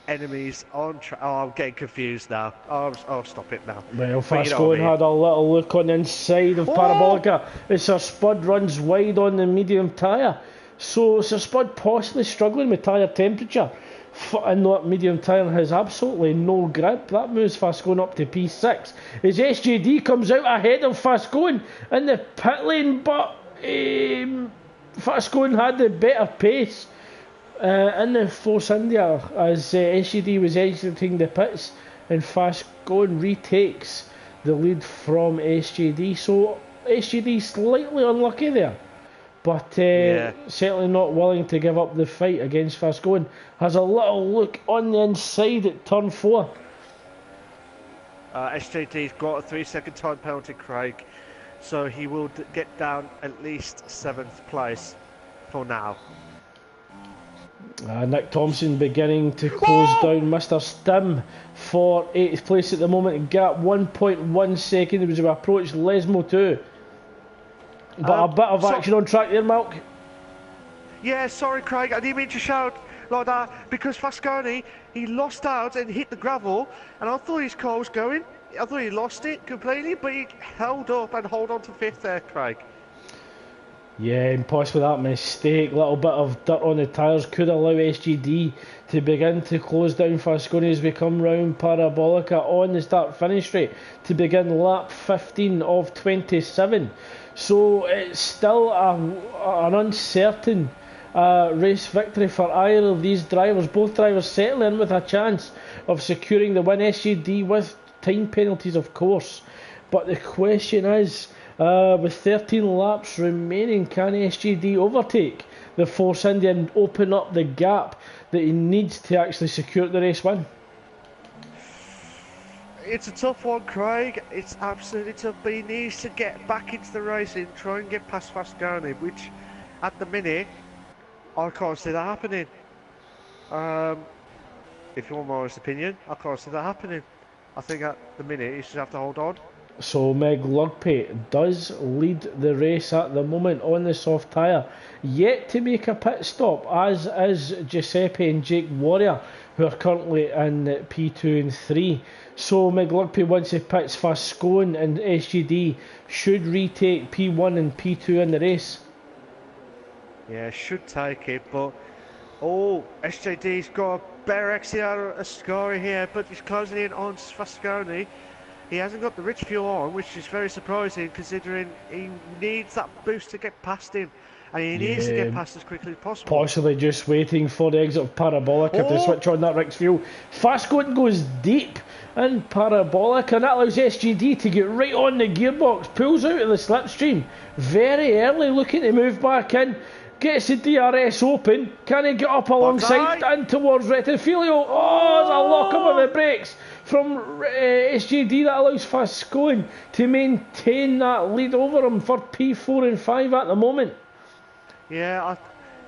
enemies on track. Oh, I'm getting confused now. I'll stop it now. Well, Fascone had a little look on the inside of Parabolica as Sir Spud runs wide on the medium tyre. So Sir Spud possibly struggling with tyre temperature, and that medium tyre has absolutely no grip. That moves Fascone up to P6 as SJD comes out ahead of Fascone in the pit lane, but Fascone had the better pace in the Force India as SJD was exiting the pits, and Fascone retakes the lead from SJD. So SJD slightly unlucky there, but certainly not willing to give up the fight against Fascone. Has a little look on the inside at turn 4. SJD's got a 3-second time penalty, Craig, so he will get down at least 7th place for now. Nick Thompson beginning to close down Mr. Stim for 8th place at the moment. Gap 1.1 second as we approach Lesmo 2. But a bit of action on track there, Malk. Yeah, sorry, Craig, I didn't mean to shout like that because Fascone, he lost out and hit the gravel, and I thought his car was going. I thought he lost it completely, but he held up and hold on to 5th there, Craig. Yeah, and possibly that mistake, little bit of dirt on the tyres, could allow SGD to begin to close down Fascone as we come round Parabolica on the start-finish straight to begin lap 15 of 27. So it's still an uncertain race victory for either of these drivers. Both drivers settling in with a chance of securing the win. SGD with time penalties, of course. But the question is, with 13 laps remaining, can SGD overtake the Force India and open up the gap that he needs to actually secure the race win? It's a tough one, Craig. It's absolutely tough, but he needs to get back into the racing, try and get past Fascone, which at the minute I can't see that happening. Um, if you want my honest opinion, I can't see that happening. I think at the minute he should have to hold on. So Meg Lugpay does lead the race at the moment on the soft tyre. Yet to make a pit stop, as is Giuseppe and Jake Warrior, who are currently in P2 and 3. So Meg Lugpay, once he pits, Fascone and SGD should retake P1 and P2 in the race. Yeah, should take it, but SJD's got a better exit out of Ascari here, but he's closing in on Fascone. He hasn't got the rich fuel on, which is very surprising considering he needs that boost to get past him. And he needs to get past as quickly as possible. Possibly just waiting for the exit of Parabolica to switch on that rich fuel. Fascone goes deep in Parabolica, and that allows SGD to get right on the gearbox. Pulls out of the slipstream very early, looking to move back in. Gets the DRS open. Can he get up alongside and towards Rettifilio? Oh, there's a lock-up of the brakes from SGD that allows Fascone to maintain that lead over him for P4 and 5 at the moment. Yeah,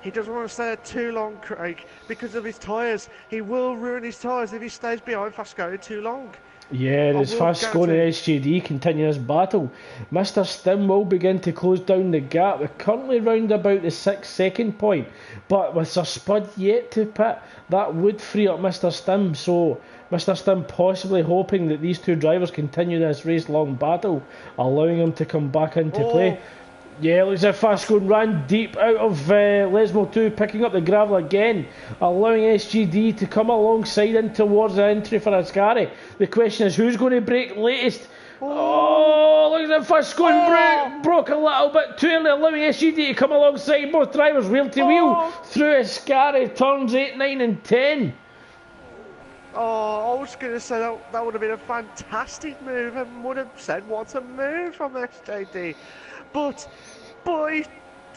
he doesn't want to stay there too long, Craig, because of his tyres. He will ruin his tyres if he stays behind Fascone too long. Yeah, as Fascone and SGD continue this battle, Mr. Stim will begin to close down the gap. We're currently round about the 6-second point, but with Sir Spud yet to pit, that would free up Mr. Stim. So Mr. Stim possibly hoping that these two drivers continue this race-long battle, allowing him to come back into play. Yeah, looks like Fascone ran deep out of Lesmo 2, picking up the gravel again, allowing SGD to come alongside in towards the entry for Ascari. The question is, who's going to brake latest? Look at Fascone broke a little bit too early, allowing SGD to come alongside both drivers wheel to wheel through Ascari, turns 8, 9 and 10. I was going to say that would have been a fantastic move and would have said what a move from SJD. But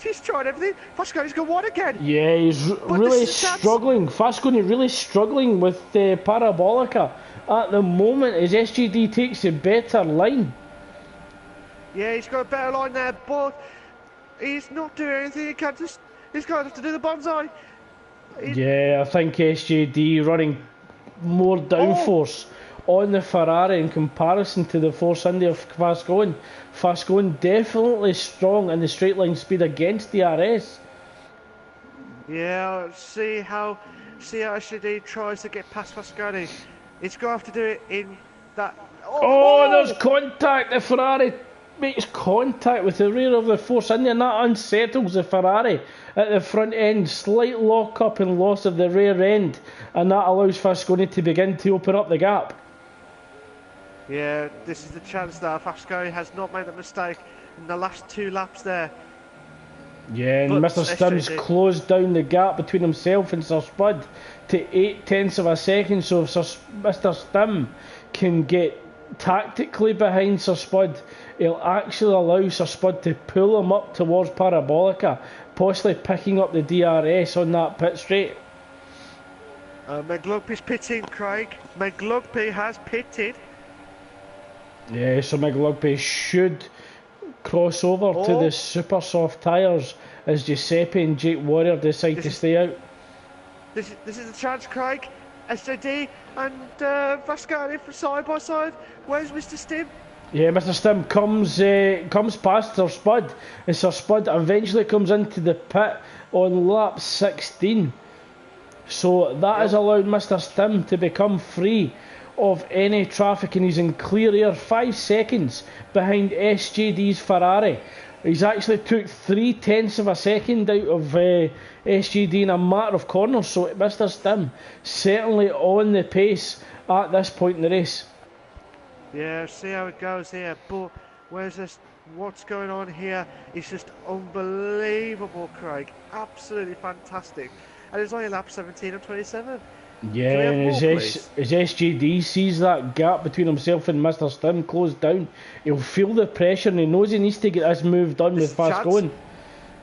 he's tried everything. Fascone's got one again. Yeah, he's really struggling. Fascone really struggling with Parabolica at the moment as SGD takes a better line. Yeah, he's got a better line there, but he's not doing anything. He's going to have to do the bonsai. Yeah, I think SGD running more downforce on the Ferrari in comparison to the Force India of Fascone. Fascone definitely strong in the straight line speed against DRS. Yeah, see how SGD tries to get past Fascone. He's going to have to do it in that. There's contact. The Ferrari makes contact with the rear of the Force India, and that unsettles the Ferrari at the front end. Slight lock up and loss of the rear end, and that allows Fascone to begin to open up the gap. Yeah, this is the chance that Fascone has not made a mistake in the last 2 laps there. Yeah, and Mr. Stim's closed down the gap between himself and Sir Spud to 0.8 of a second. So if Mr. Stim can get tactically behind Sir Spud, he'll actually allow Sir Spud to pull him up towards Parabolica, possibly picking up the DRS on that pit straight. Meg Lugpay's pitting, Craig. Meg Lugpay has pitted. Yeah, so Meg Lugpay should cross over to the super soft tyres as Giuseppe and Jake Warrior decide to stay out. This is the chance, Craig. SJD and Fascone for side by side. Where's Mr. Stim? Yeah, Mr. Stim comes past Sir Spud, and Sir Spud eventually comes into the pit on lap 16. So that has allowed Mr. Stim to become free of any traffic, and he's in clear air 5 seconds behind SJD's Ferrari. He's actually took 0.3 of a second out of SJD in a matter of corners, so Mr. Stim certainly on the pace at this point in the race. Yeah, see how it goes here, but what's going on here is just unbelievable, Craig. Absolutely fantastic. And it's only lap 17 of 27. Yeah, and as SJD sees that gap between himself and Mr. Stim closed down, he'll feel the pressure and he knows he needs to get this move done with Fascone.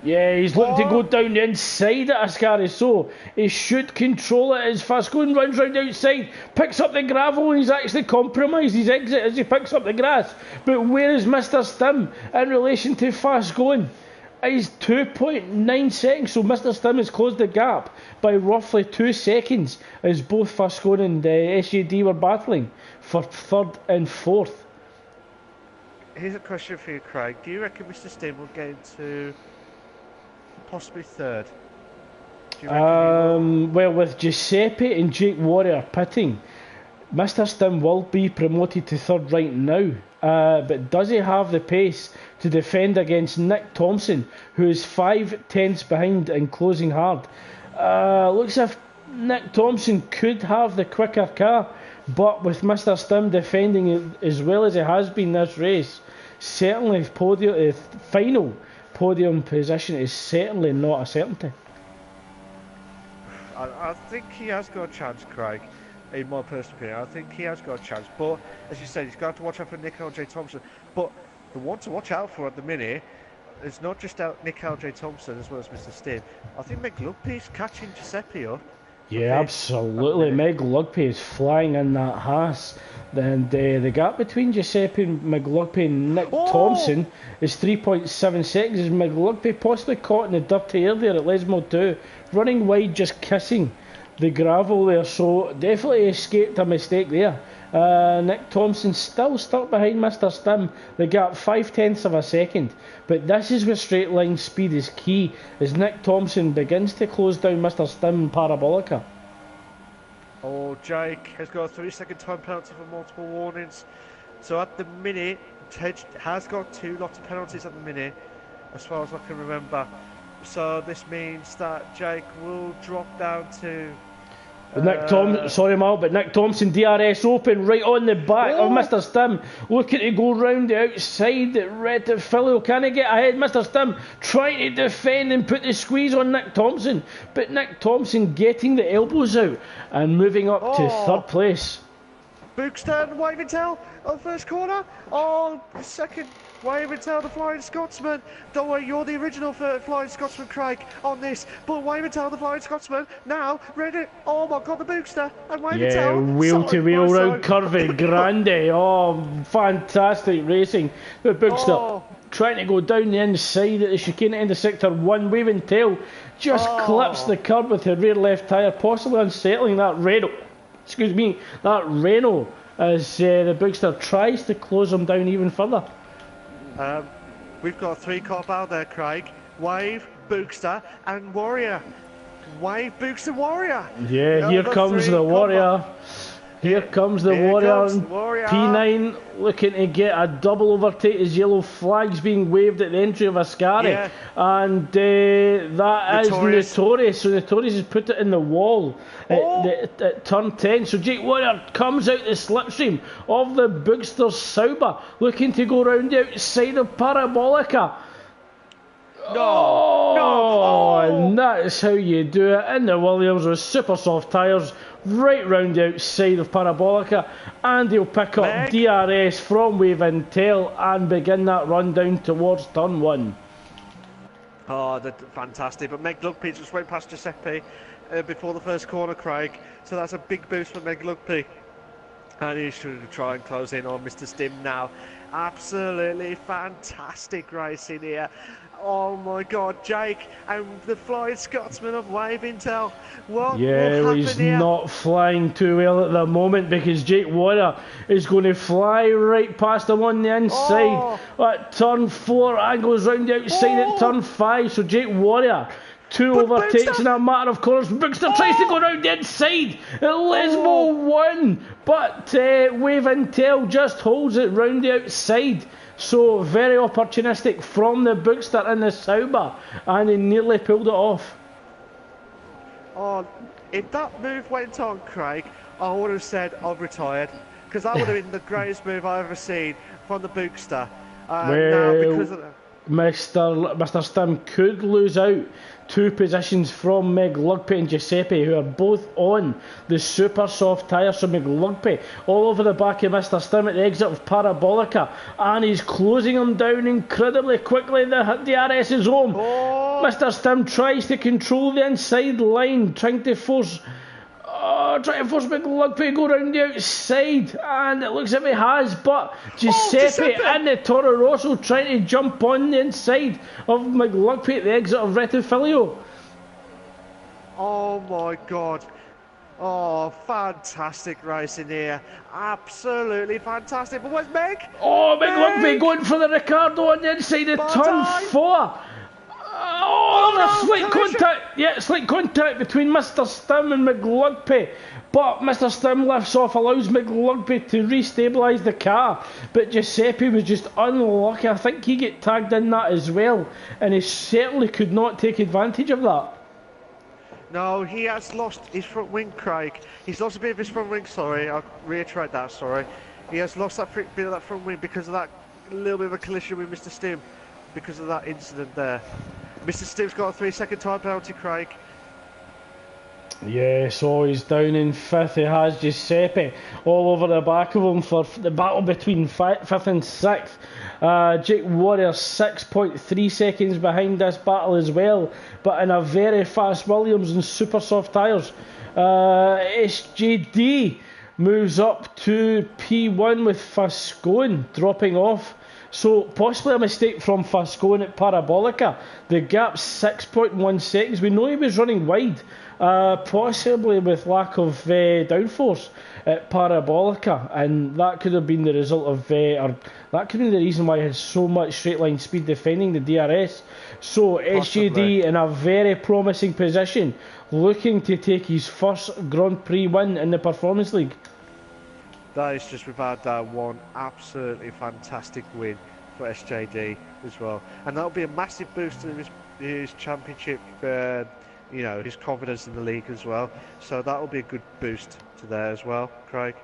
Yeah, he's looking to go down the inside at Ascari, so he should control it as Fascone runs round outside, picks up the gravel, and he's actually compromised his exit as he picks up the grass. But where is Mr. Stim in relation to Fascone? is 2.9 seconds, so Mr. Stim has closed the gap by roughly 2 seconds as both Fascone and SJD were battling for third and fourth. Here's a question for you, Craig. Do you reckon Mr. Stim will get into possibly third? Do you reckon Well, with Giuseppe and Jake Warrior pitting, Mr. Stim will be promoted to third right now. But does he have the pace to defend against Nick Thompson, who is 5/10 behind and closing hard? Looks as if Nick Thompson could have the quicker car, but with Mr. Stim defending as well as he has been this race, certainly final podium position is certainly not a certainty. I think he has got a chance, Craig. In my personal opinion, I think he has got a chance. But as you said, he's got to watch out for Nick L.J. Thompson. But the one to watch out for at the minute is not just Nick L.J. Thompson as well as Mr. Stim. I think McLugby's catching Giuseppe up. Yeah, absolutely. Meg Lugby is flying in that Haas. Then the gap between Giuseppe and McLugby and Nick Thompson is 3.7 seconds. Is McLugby possibly caught in the dirty air there at Lesmo 2, running wide, just kissing the gravel there, so definitely escaped a mistake there. Nick Thompson still stuck behind Mr. Stim, the gap 5/10 of a second, but this is where straight line speed is key as Nick Thompson begins to close down Mr. Stim Parabolica. Oh, Jake has got a 3-second time penalty for multiple warnings. So at the minute, Ted has got 2 lots of penalties at the minute, as far as I can remember. So this means that Jake will drop down to Nick Thompson DRS open right on the back of Mr. Stim, looking to go round the outside. Red to Philio, can he get ahead? Mr. Stim trying to defend and put the squeeze on Nick Thompson, but Nick Thompson getting the elbows out and moving up to third place. Bookster and Waventel on first corner. Second, Waventel, the Flying Scotsman. Don't worry, you're the original Flying Scotsman, Craig, on this. But Waventel, the Flying Scotsman, now ready. Oh my God, the Bookster and Waventel. Yeah, wheel to wheel round curvy, grande. Oh, fantastic racing. The Bookster trying to go down the inside at the chicane into sector 1. Waventel just clips the curb with her rear left tyre, possibly unsettling that Renault. That Renault as the Bookster tries to close him down even further. We've got a 3-car battle there, Craig. Wave, Bookster and Warrior. Wave, Bookster, Warrior. Yeah, here comes the Warrior. Here comes the Warrior. P9 looking to get a double overtake as yellow flags being waved at the entry of Ascari. And that is Notorious. So Notorious has put it in the wall at turn 10. So Jake Warrior comes out the slipstream of the Bookster Sauber, looking to go round the outside of Parabolica. And that's how you do it in the Williams with super soft tyres right round the outside of Parabolica, and he'll pick up DRS from Waventel and begin that run down towards turn 1. That's fantastic. But Meg Lugby just went past Giuseppe before the first corner, Craig, so that's a big boost for Meg Lugby. And he's going to try and close in on Mr. Stim now. Absolutely fantastic racing here. Oh my God, Jake and the Flying Scotsman of Waventel. What will happen he's here? Not flying too well at the moment because Jake Warrior is going to fly right past him on the inside at turn 4 and goes round the outside at turn 5. So Jake Warrior, 2 overtakes in a matter of corners. Bookster tries to go round the inside at Lesmo 1, but Waventel just holds it round the outside. So very opportunistic from the Bookster in the Sauber, and he nearly pulled it off. If that move went on, Craig, I would have said I've retired, because that would have been the greatest move I've ever seen from the Bookster. Now because of that, Mr. Stim could lose out 2 positions from Meg Lugby and Giuseppe, who are both on the super soft tyres. So Meg Lugby all over the back of Mr. Stim at the exit of Parabolica, and he's closing him down incredibly quickly. The DRS is home. Mr. Stim tries to control the inside line, trying to force trying to force McLugby to go round the outside, and it looks like he has, but Giuseppe and the Toro Rosso trying to jump on the inside of McLugby at the exit of Rettifilio. Oh my God. Oh, fantastic racing here. Absolutely fantastic. But where's Meg? Oh, McLugby going for the Ricardo on the inside of turn 4. Oh, slight contact. Yeah, slight contact between Mr. Stim and McLugby. But Mr. Stim lifts off, allows McLugby to re-stabilise the car. But Giuseppe was just unlucky. I think he get tagged in that as well. And he certainly could not take advantage of that. No, he has lost his front wing, Craig. He's lost a bit of his front wing, sorry. I'll reiterate that, sorry. He has lost that bit of that front wing because of that little bit of a collision with Mr. Stim. Because of that incident there. Mr. Stim's got a 3-second time penalty, Craig. Yeah, so he's down in 5th. He has Giuseppe all over the back of him for the battle between 5th and 6th. Jake Warrior 6.3 seconds behind this battle as well, but in a very fast Williams and super soft tyres. SJD moves up to P1 with Fascone dropping off. So possibly a mistake from Fascone at Parabolica. The gap's 6.1 seconds. We know he was running wide, possibly with lack of downforce at Parabolica, and that could have been the result of, or that could be the reason why he has so much straight line speed defending the DRS. So SJD in a very promising position, looking to take his first Grand Prix win in the Performance League. That is just without that one absolutely fantastic win for SJD as well, and that'll be a massive boost to his championship, you know, his confidence in the league as well. So that'll be a good boost to there as well, Craig.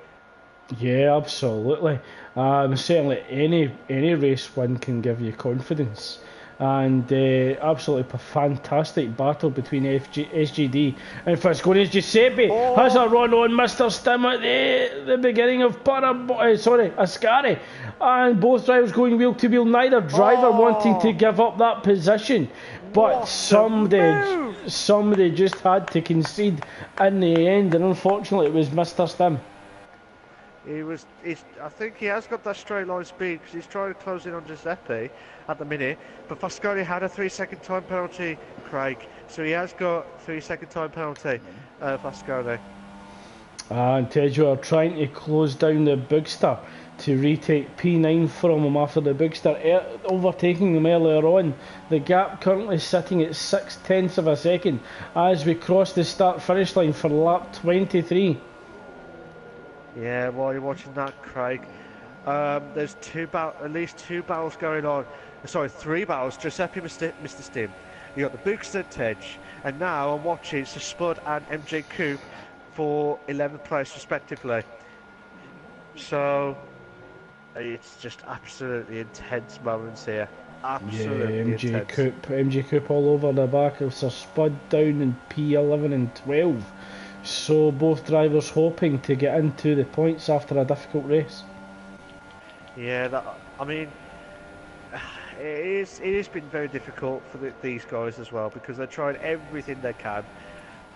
Yeah, absolutely. Certainly any race win can give you confidence. And absolutely fantastic battle between SGD and Fascone. Giuseppe has a run on Mr. Stim at the beginning of Ascari, and both drivers going wheel to wheel. Neither driver wanting to give up that position, but somebody just had to concede in the end, and unfortunately it was Mr. Stim. I think he has got that straight line speed because he's trying to close in on Giuseppe at the minute. But Fascone had a 3-second time penalty, Craig. So he has got 3-second time penalty, Fascone. And Tejo are trying to close down the Bugster to retake P9 from him after the Bugster overtaking them earlier on. The gap currently sitting at 0.6 of a second as we cross the start-finish line for lap 23. Yeah, while you're watching that, Craig, there's at least two battles going on. Sorry, 3 battles. Giuseppe, Mr. Stim. You got the Bookster Tej, and now I'm watching Sir Spud and MJ Coupe for 11th place respectively. So it's just absolutely intense moments here. Absolutely intense. MJ Coupe all over the back of Sir Spud down in P11 and 12. So both drivers hoping to get into the points after a difficult race. Yeah, I mean, it has been very difficult for these guys as well, because they're trying everything they can,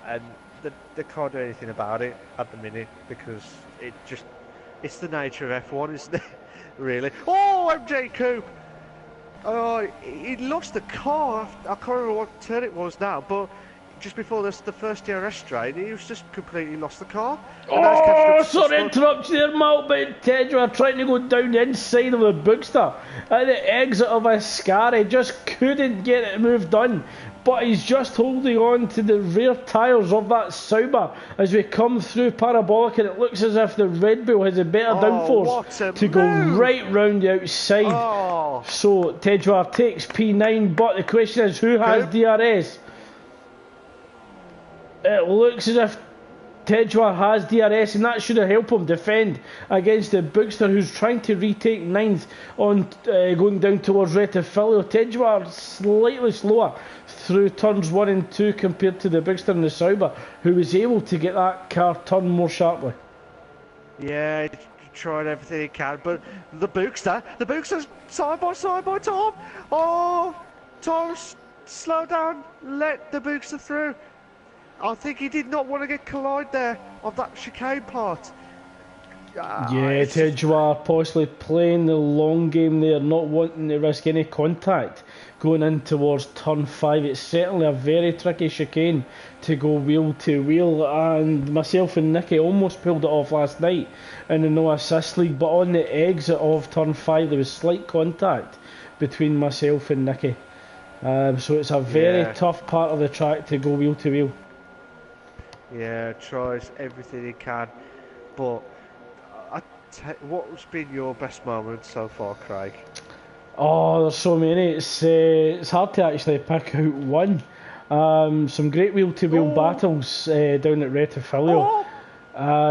and they can't do anything about it at the minute, because it's the nature of F1, isn't it? Really. Oh, MJ Coupe! Oh, he lost the car. I can't remember what turn it was now, but just before the first DRS straight, he was just completely lost the car. Oh, sorry to interrupt you there, Mal, but Ted were trying to go down the inside of the Bookster at the exit of Ascari, just couldn't get it moved on. But he's just holding on to the rear tyres of that Sauber as we come through Parabolic, and it looks as if the Red Bull has a better downforce to go right round the outside. So Tedjar takes P9, but the question is, who has DRS? It looks as if Tedjar has DRS, and that should have helped him defend against the Bookster, who's trying to retake 9th on going down towards Rettifilio. Tedjar slightly slower through turns 1 and 2 compared to the Bookster and the Sauber, who was able to get that car turned more sharply. Yeah, he tried everything he can, but the Bookster's side by Tom. Oh, Tom, slow down, let the Bookster through. I think he did not want to get collide there of that chicane part. Yeah, It's just, Tejwa possibly playing the long game there, not wanting to risk any contact going in towards turn 5. It's certainly a very tricky chicane to go wheel to wheel, and myself and Nicky almost pulled it off last night in the no assist league, but on the exit of turn 5 there was slight contact between myself and Nicky. So it's a very tough part of the track to go wheel to wheel. yeah, tries everything he can, but what's been your best moment so far, Craig? Oh, there's so many. It's hard to actually pick out one. Some great wheel-to-wheel battles down at Retifilio.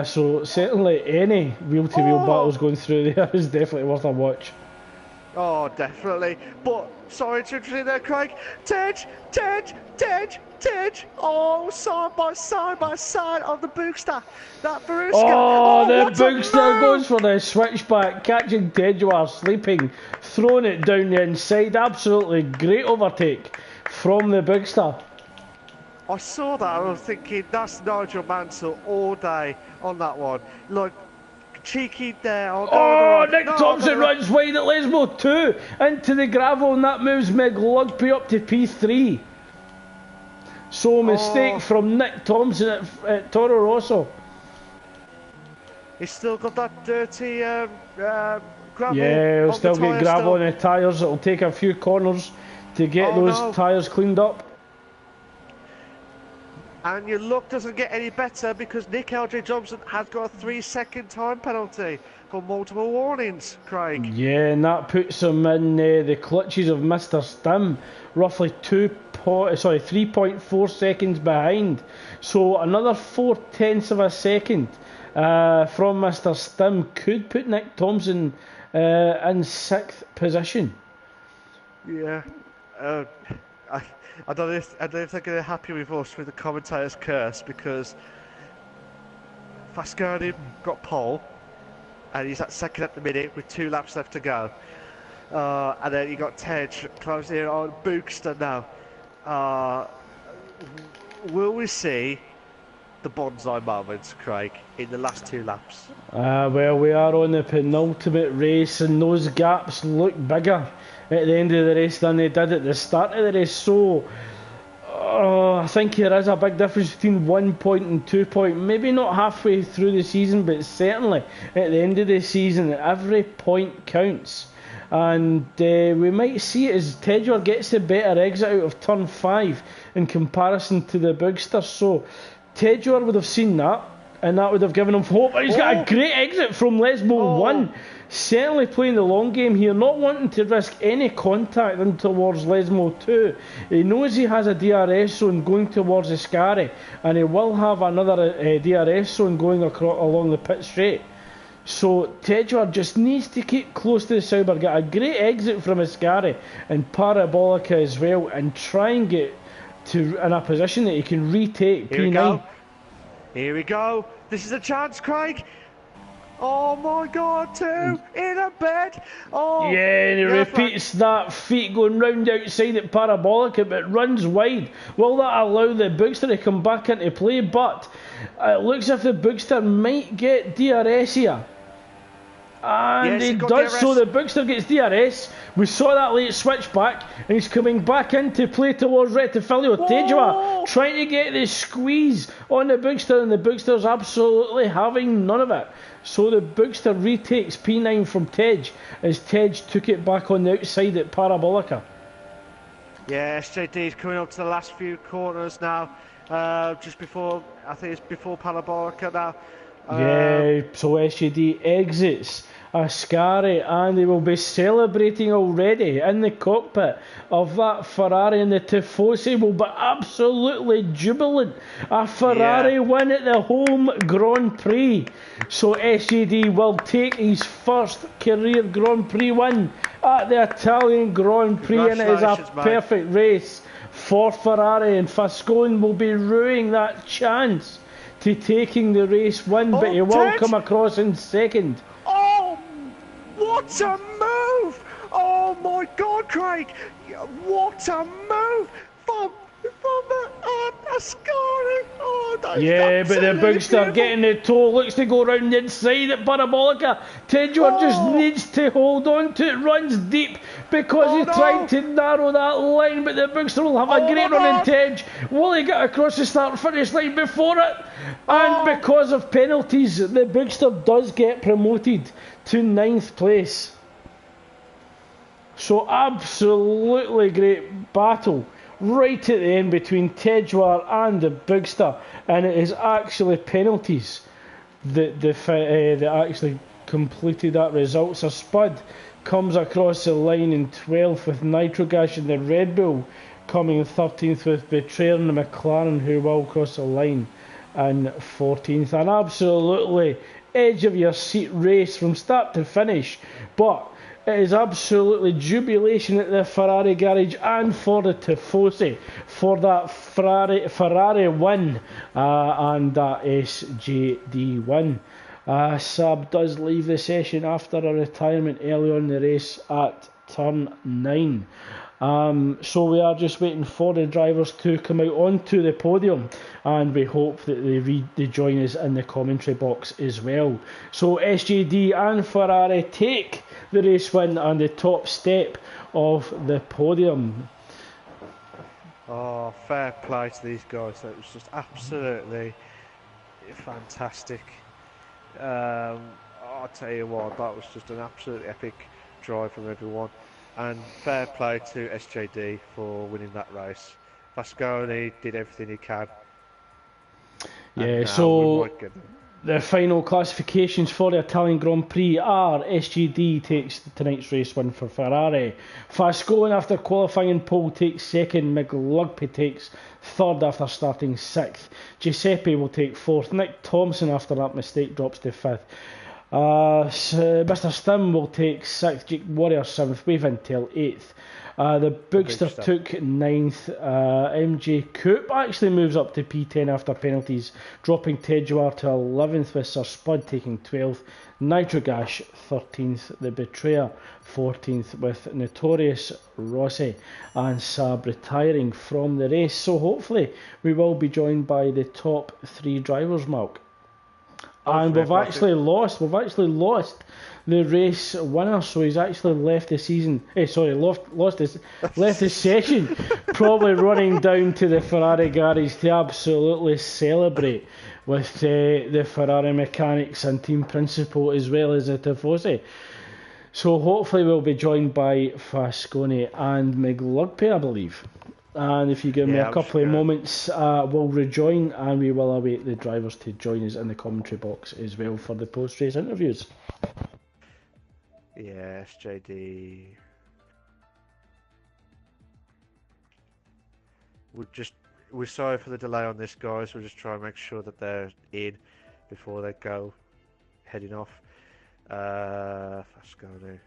So certainly any wheel-to-wheel battles going through there is definitely worth a watch. Oh, definitely. But, sorry to interrupt there, Craig. Tej. Oh, side by side of the Bookster. That Veruska. Oh, the Bookster goes for the switchback, catching Tejwa sleeping, throwing it down the inside. Absolutely great overtake from the Bookster. I saw that and I was thinking, that's Nigel Mansell all day on that one. Like, cheeky there. Nick Thompson runs wide at Lesmo 2 into the gravel, and that moves McLugby up to P3. So mistake from Nick Thompson at Toro Rosso. He's still got that dirty gravel. Yeah, he'll still get gravel on the tyres. It'll take a few corners to get those tyres cleaned up. And your luck doesn't get any better because Nick LJ Johnson has got a 3-second time penalty for multiple warnings, Craig. Yeah, and that puts him in the clutches of Mr. Stim, roughly 3.4 seconds behind. So another 0.4 of a second from Mr. Stim could put Nick Thompson in 6th position. Yeah. I don't know if they're going to be happy with us with the commentator's curse, because Fascardi got pole and he's at second at the minute with 2 laps left to go. And then you got Tej closing in on Bookster now. Will we see the bonsai moments, Craig, in the last 2 laps? Well, we are on the penultimate race, and those gaps look bigger at the end of the race than they did at the start of the race. So I think there is a big difference between 1 point and 2 point. Maybe not halfway through the season, but certainly at the end of the season, every point counts. And we might see it as Tejwa gets the better exit out of turn 5 in comparison to the Bookster. So Tejwa would have seen that, and that would have given him hope. He's got a great exit from Lesmo 1. Certainly playing the long game here, not wanting to risk any contact in towards Lesmo 2. He knows he has a DRS zone going towards Ascari, and he will have another DRS zone going along the pit straight. So Tejwa just needs to keep close to the Sauber, get a great exit from Ascari and Parabolica as well, and try and get to in a position that he can retake P9. Here we go. This is a chance, Craig. Oh my God, 2 in a bed. Oh, yeah, and he repeats that feet going round outside at Parabolica, but runs wide. Will that allow the Bookster to come back into play? But it looks as if the Bookster might get DRS here. And he does, so the Bookster gets DRS. We saw that late switch back, and he's coming back into play towards Retifilio. Tejwa trying to get the squeeze on the Bookster, and the Bookster's absolutely having none of it. So the Bookster retakes P9 from Tej, as Tej took it back on the outside at Parabolica. Yeah, SJD's coming up to the last few corners now. Just before, I think it's before Parabolica now. Yeah, so SJD exits Ascari, and they will be celebrating already in the cockpit of that Ferrari, and the Tifosi will be absolutely jubilant. A Ferrari win at the home Grand Prix. So SJD will take his first career Grand Prix win at the Italian Grand Prix, and it is a perfect race for Ferrari, and Fascone will be ruining that chance to taking the race win, but he will come across in second. Oh, what a move! Oh my God, Craig! What a move from on, Ascari! Oh, that's Yeah, but the absolutely Bigster beautiful. getting the toe, looks to go round the inside at Parabolica. Tedgeworth just needs to hold on to it, runs deep because he's trying to narrow that line, but the Bigster will have a great run in Tedge. Will he get across the start-finish line before it? And because of penalties, the Bigster does get promoted to 9th place. So absolutely great battle right at the end between Tedgeworth and the Bigster, and it is actually penalties that actually completed that result. So Spud comes across the line in 12th with Nitrogash, and the Red Bull coming in 13th with Betrayer and the McLaren, who will cross the line in 14th. An absolutely edge of your seat race from start to finish, but it is absolutely jubilation at the Ferrari garage and for the Tifosi for that Ferrari win and that SJD win. Saab does leave the session after a retirement early on in the race at turn 9. So we are just waiting for the drivers to come out onto the podium, and we hope that they join us in the commentary box as well. So SJD and Ferrari take the race win and the top step of the podium. Oh, fair play to these guys. That was just absolutely fantastic. I'll tell you what, that was just an absolute epic drive from everyone. And fair play to SJD for winning that race. Vasconi did everything he can. Yeah, so the final classifications for the Italian Grand Prix are: SGD takes tonight's race win for Ferrari, Fascone after qualifying in pole takes second, McLugpy takes third after starting sixth, Giuseppe will take fourth, Nick Thompson after that mistake drops to fifth, Mr. Stim will take sixth, Jake Warrior seventh, Wave Intel eighth. The Bigster took 9th. MJ Coop actually moves up to P10 after penalties, dropping Tedgeworth to 11th with Sir Spud taking 12th. Nitrogash 13th. The Betrayer 14th with Notorious Rossi and Saab retiring from the race. So hopefully we will be joined by the top 3 drivers, Mark. And we've actually lost the race winner, so he's actually left the season. Left the session, probably running down to the Ferrari garage to absolutely celebrate with the Ferrari mechanics and team principal as well as the Tifosi. So hopefully we'll be joined by Fasconi and McLugpy, I believe. And if you give me a couple of moments, we'll rejoin and we will await the drivers to join us in the commentary box as well for the post-race interviews. Yeah, SJD. We're sorry for the delay on this, guys. We'll just try and make sure that they're in before they go heading off. Fasconi.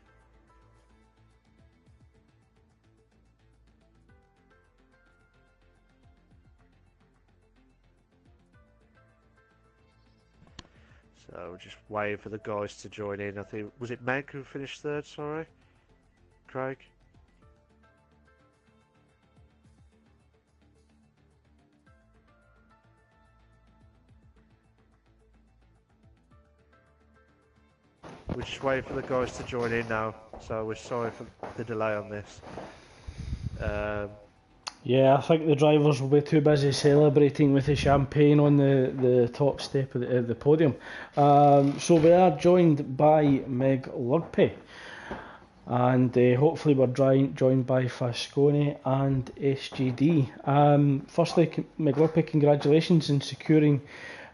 So we're just waiting for the guys to join in. I think, was it Meg who finished third, sorry? Craig? We're just waiting for the guys to join in now, so we're sorry for the delay on this. Yeah, I think the drivers will be too busy celebrating with the champagne on the top step of the podium. So we are joined by Meg Lugpy, and hopefully we're joined by Fasconi and SGD. Firstly, Meg Lugpy, congratulations in securing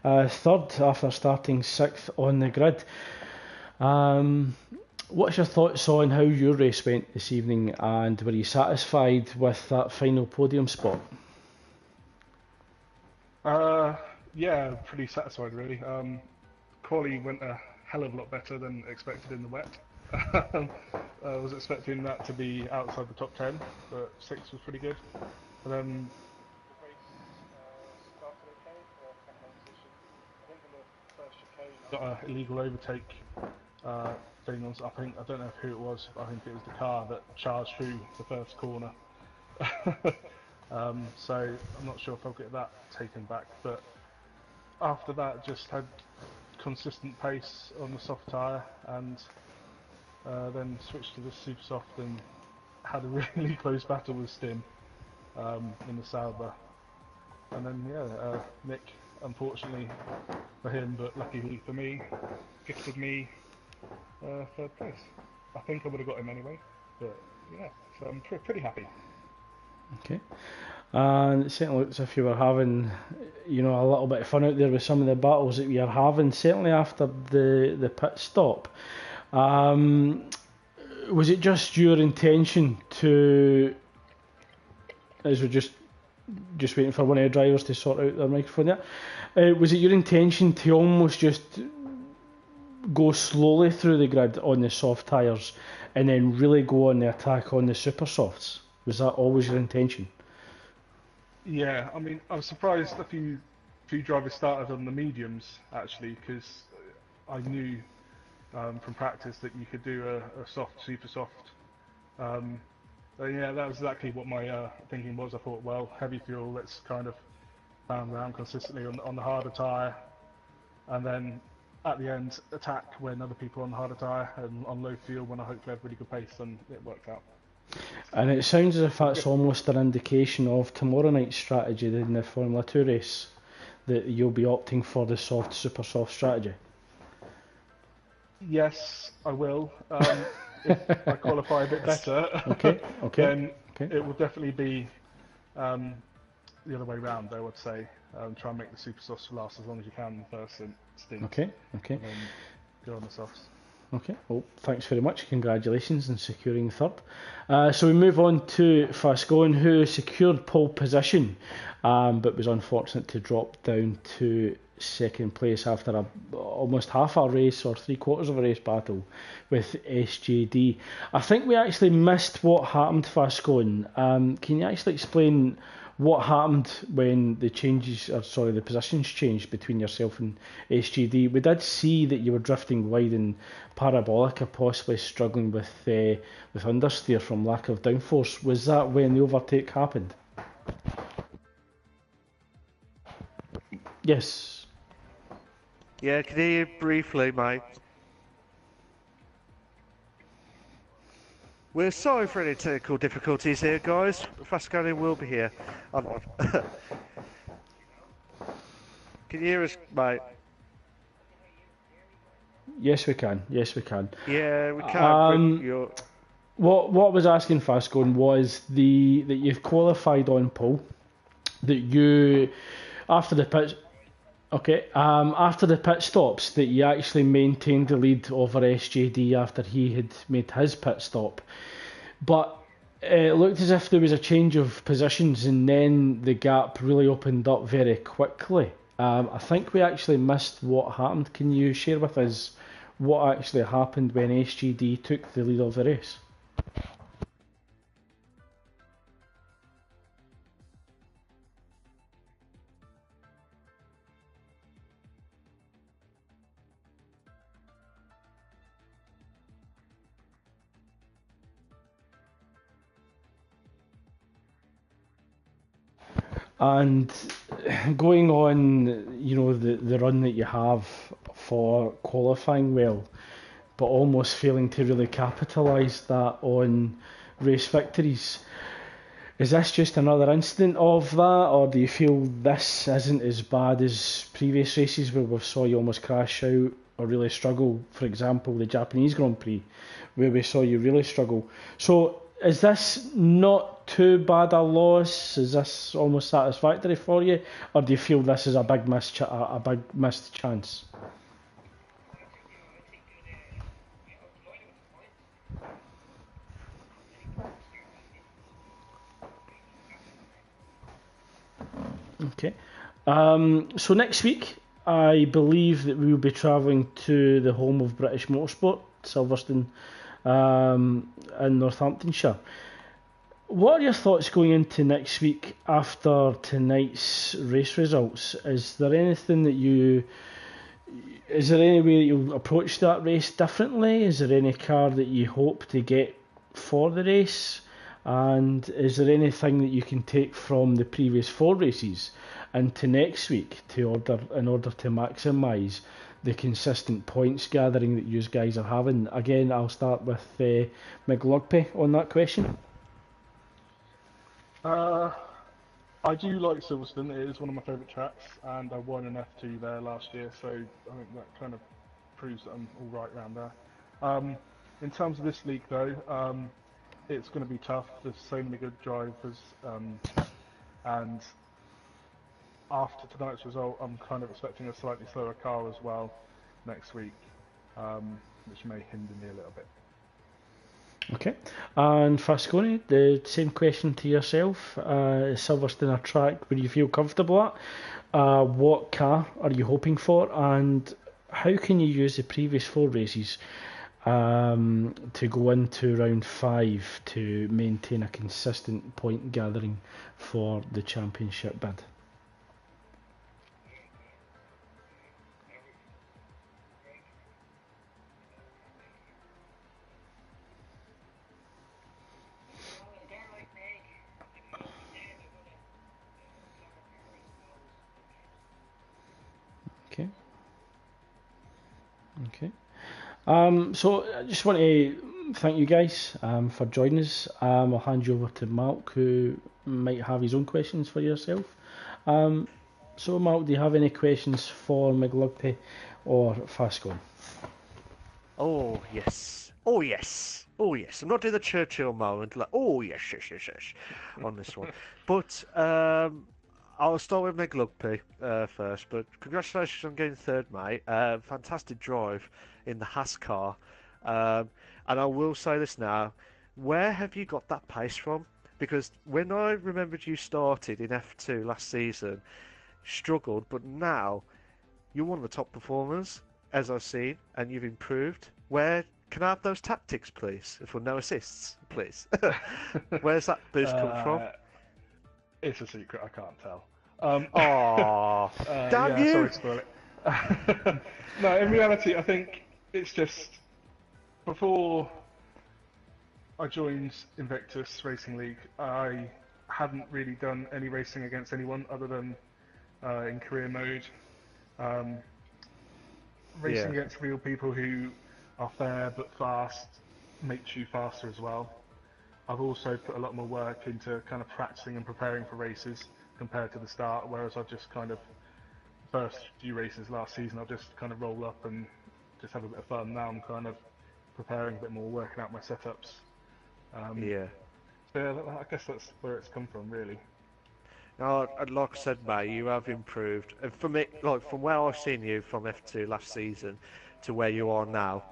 third after starting sixth on the grid. What's your thoughts on how your race went this evening, and were you satisfied with that final podium spot? Yeah, pretty satisfied really. Quali went a hell of a lot better than expected in the wet. I was expecting that to be outside the top 10, but 6 was pretty good. And then the race started okay, second round position. I think on the first chicane, got an illegal overtake thing on. I don't know who it was, but I think it was the car that charged through the first corner. So I'm not sure if I'll get that taken back. But after that, just had consistent pace on the soft tyre, and then switched to the super soft and had a really close battle with Stim in the Sauber. And then Nick, unfortunately for him, but luckily for me, gifted me third place. I think I would have got him anyway, but yeah, so I'm pretty happy. Okay. And it certainly looks as if you were having, a little bit of fun out there with some of the battles that you were having, certainly after the pit stop. Was it just your intention to, as we're just waiting for one of the drivers to sort out their microphone there, was it your intention to almost just go slowly through the grid on the soft tyres and then really go on the attack on the super softs? Was that always your intention? Yeah, I mean, I was surprised a few drivers started on the mediums, actually, because I knew from practice that you could do a soft, super soft. So yeah, that was exactly what my thinking was. I thought, well, heavy fuel, let's kind of pound around consistently on the harder tyre, and then at the end attack when other people are on the harder tyre, and on low fuel when I hopefully have really good pace, and it worked out. And it sounds as if that's almost an indication of tomorrow night's strategy in the Formula 2 race, that you'll be opting for the soft, super soft strategy. Yes, I will. If I qualify a bit better, then it will definitely be the other way around, I would say. Try and make the super softs last as long as you can first and stint. Okay. And then go on the softs. Okay, well, thanks very much. Congratulations on securing third. So we move on to Fascoen, who secured pole position, but was unfortunate to drop down to second place after almost half a race or 3/4 of a race battle with SJD. I think we actually missed what happened, Fascoen. Can you actually explain what happened when the positions changed between yourself and SJD? We did see that you were drifting wide in Parabolica, possibly struggling with understeer from lack of downforce. Was that when the overtake happened? Yes. Yeah, can you hear you briefly, mate? We're sorry for any technical difficulties here, guys. Fasconi will be here. Can you hear us, mate? Yes, we can. Yeah, we can. What I was asking Fascon was that you've qualified on pole, that you after the pit stops, that you actually maintained the lead over SJD after he had made his pit stop. But it looked as if there was a change of positions and then the gap really opened up very quickly. I think we actually missed what happened. Can you share with us what actually happened when SJD took the lead of the race? And going on, the run that you have for qualifying well, but almost failing to really capitalise that on race victories. Is this just another incident of that, or do you feel this isn't as bad as previous races where we saw you almost crash out or really struggle? For example, the Japanese Grand Prix, where we saw you really struggle. So is this not too bad a loss? Is this almost satisfactory for you, or do you feel this is a big missed chance? Okay. So next week, I believe that we will be travelling to the home of British Motorsport, Silverstone, in Northamptonshire. What are your thoughts going into next week after tonight's race results? Is there any way that you'll approach that race differently? Is there any car that you hope to get for the race? And is there anything that you can take from the previous 4 races into next week in order to maximise the consistent points gathering that you guys are having? Again, I'll start with McLugpy on that question. I do like Silverstone. It is one of my favourite tracks, and I won an F2 there last year, so I think that kind of proves that I'm all right around there. In terms of this league, though, it's going to be tough. There's so many good drivers, and after tonight's result, I'm kind of expecting a slightly slower car as well next week, which may hinder me a little bit. Okay, and Frasconi, the same question to yourself. Silverstone a track where you feel comfortable at? What car are you hoping for, and how can you use the previous 4 races to go into round 5 to maintain a consistent point gathering for the championship bid? Okay. So I just want to thank you guys for joining us. I'll hand you over to Mark, who might have his own questions for yourself. So Mark, do you have any questions for McLugpy or Fascon? Oh yes. Oh yes. Oh yes. I'm not doing the Churchill moment like oh yes, yes, yes, yes on this one. But I'll start with McLugpy first. But congratulations on getting third, mate. Fantastic drive in the Haas car. And I will say this now: where have you got that pace from? Because when I remembered you started in F2 last season, struggled, but now you're one of the top performers, as I've seen, and you've improved. Where can I have those tactics, please? For no assists, please. Where's that boost come from? It's a secret, I can't tell. Oh, damn yeah, you! sorry to spoil it. No, in reality, I think it's just before I joined Invictus Racing League, I hadn't really done any racing against anyone other than in career mode. Racing against real people who are fair but fast makes you faster as well. I've also put a lot more work into kind of practicing and preparing for races compared to the start, whereas I just kind of first few races last season I'll just kind of roll up and just have a bit of fun. Now I'm kind of preparing a bit more, working out my setups. So yeah, I guess that's where it's come from, really. No, like I said, mate, you have improved. And for me, like from where I've seen you from F2 last season to where you are now,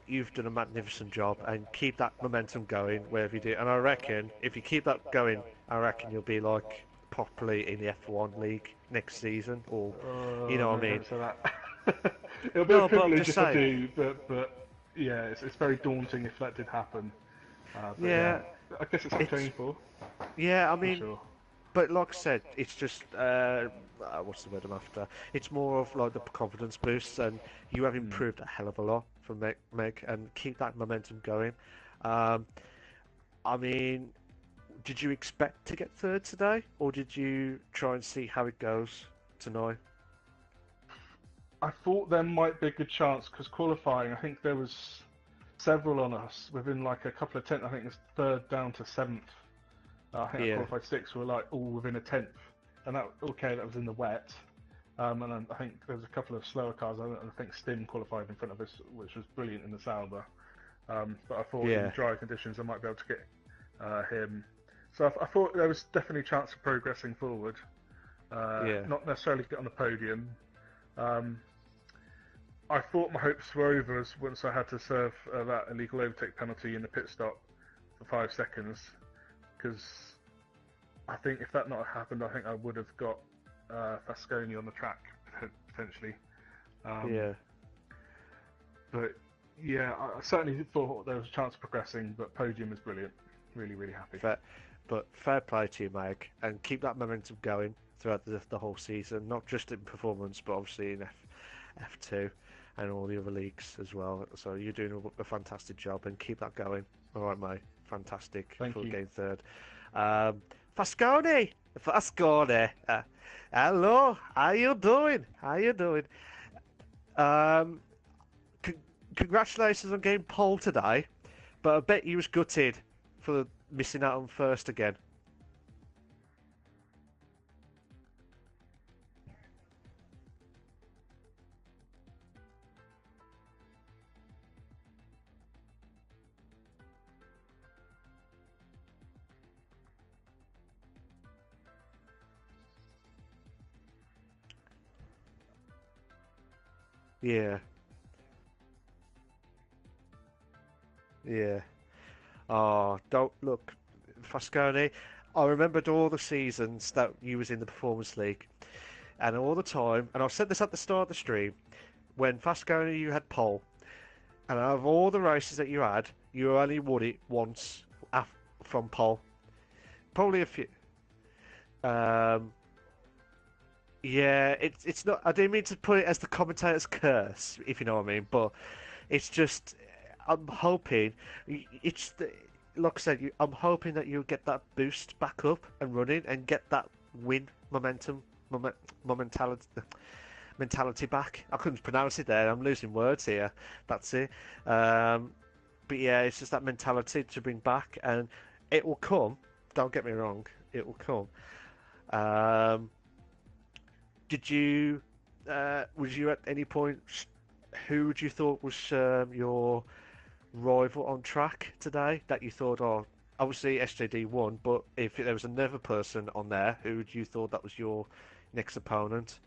you've done a magnificent job, and keep that momentum going wherever you do. And I reckon if you keep that going, I reckon you'll be like properly in the F1 league next season, or you know what I mean. So that it'll be No, a but I'm privilege just if I saying. do, but yeah, it's very daunting if that did happen. But Yeah, I guess it's what I'm it's training for I mean, sure. but like I said, it's just what's the word I'm after? It's more of like the confidence boost, and you have improved a hell of a lot from Meg, and keep that momentum going. Um, I mean, did you expect to get third today, or did you try and see how it goes tonight? I thought there might be a good chance because qualifying, I think there was several on us within like a couple of tenths. I think it was third down to seventh. I think I Yeah, qualified sixth. We were like all within a tenth, and that was in the wet. And then I think there was a couple of slower cars. I think Stim qualified in front of us, which was brilliant in the Sauber. But I thought in yeah, dry conditions I might be able to get him. So I thought there was definitely a chance of progressing forward. yeah, Not necessarily get on the podium. I thought my hopes were over as once I had to serve that illegal overtake penalty in the pit stop for 5 seconds. Because I think if that not happened, I think I would have got Fasconi on the track potentially. yeah. But yeah, I certainly thought there was a chance of progressing. But podium is brilliant. Really, really happy. But fair play to you, Meg, and keep that momentum going throughout the whole season, not just in performance, but obviously in F2. and all the other leagues as well. So you're doing a fantastic job, and keep that going. All right, mate. Fantastic Thank for you. getting third. Fascone, hello. How you doing? How you doing? Um, c Congratulations on getting pole today, but I bet you was gutted for missing out on first again. Yeah, yeah. Oh, don't look, Fascone. I remembered all the seasons that you was in the Performance League, and all the time. And I said this at the start of the stream when Fascone you had pole, and out of all the races that you had, you only won it once from pole. Probably a few. Um, yeah, it's not. I didn't mean to put it as the commentator's curse, if you know what I mean. But it's just, I'm hoping it's like I said. I'm hoping that you'll get that boost back up and running and get that win momentality mentality back. I couldn't pronounce it there. I'm losing words here. That's it. But yeah, it's just that mentality to bring back, and it will come. Don't get me wrong, it will come. Um, did you? Was you at any point? Who would you thought was your rival on track today? That you thought, oh, obviously SJD won, but if there was another person on there, who would you thought that was your next opponent?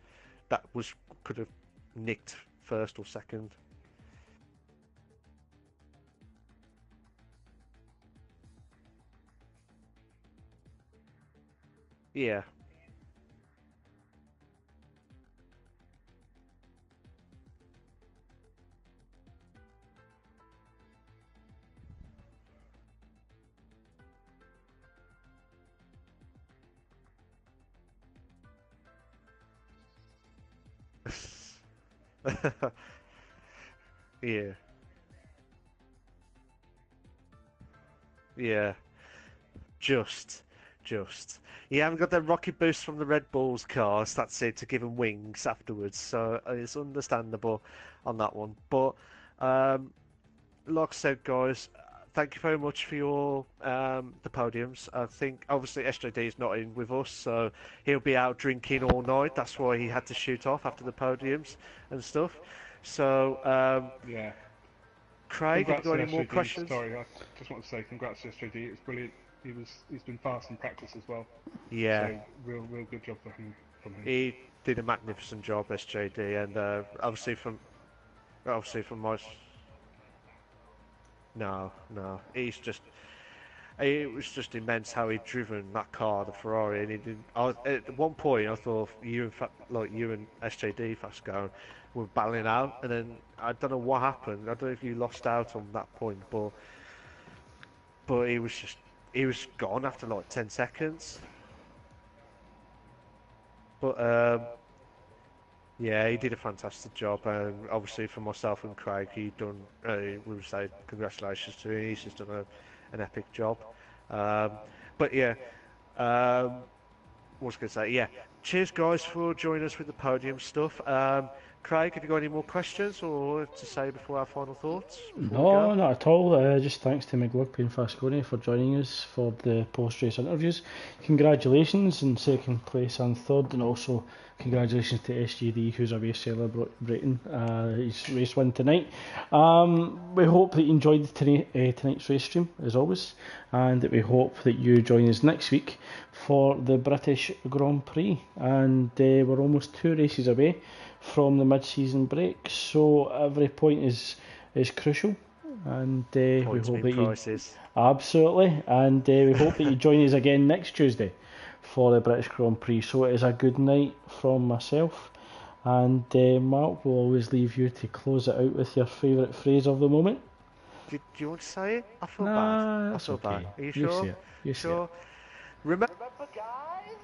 That was could have nicked first or second. Yeah. Yeah. Yeah. Just. Just. You haven't got the rocket boost from the Red Bulls cars, that's it, to give them wings afterwards. So it's understandable on that one. But um, like I said, guys, thank you very much for your the podiums. I think obviously SJD is not in with us, so he'll be out drinking all night. That's why he had to shoot off after the podiums and stuff. So, Yeah. Craig, have you Congrats got to any more SJD. questions? Sorry, I just want to say congrats to SJD. It's brilliant. He's been fast in practice as well. Yeah, So real good job for him from him. he did a magnificent job, SJD, and obviously from my no, no, he's just it was just immense how he'd driven that car, the Ferrari, and he did. At one point I thought you and SJD fast going were battling out, and then I don't know what happened. I don't know if you lost out on that point, but he was gone after like 10 seconds. But yeah, he did a fantastic job, and obviously for myself and Craig, he done. We would say congratulations to him. He's just done an epic job. Um, but yeah, what was I going to say? Yeah, cheers guys for joining us with the podium stuff. Craig, have you got any more questions or to say before our final thoughts before we No, go? not at all. Just thanks to McGlurpy and Fasconi for joining us for the post-race interviews. Congratulations in second place and third, and also congratulations to SGD, who's away celebrating his race win tonight. We hope that you enjoyed tonight's race stream, as always, and that we hope that you join us next week for the British Grand Prix. And we're almost 2 races away from the mid-season break, so every point is crucial, and we Points hope mean that you prices. absolutely, and we hope that you join us again next Tuesday for the British Grand Prix. So it is a good night from myself, and Mark will always leave you to close it out with your favourite phrase of the moment. Do you want to say it? I feel bad. Nah, I that's feel bad. okay. Are you You sure? say it. You say it. Sure. Remember, guys,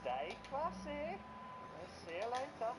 stay classy. See you later.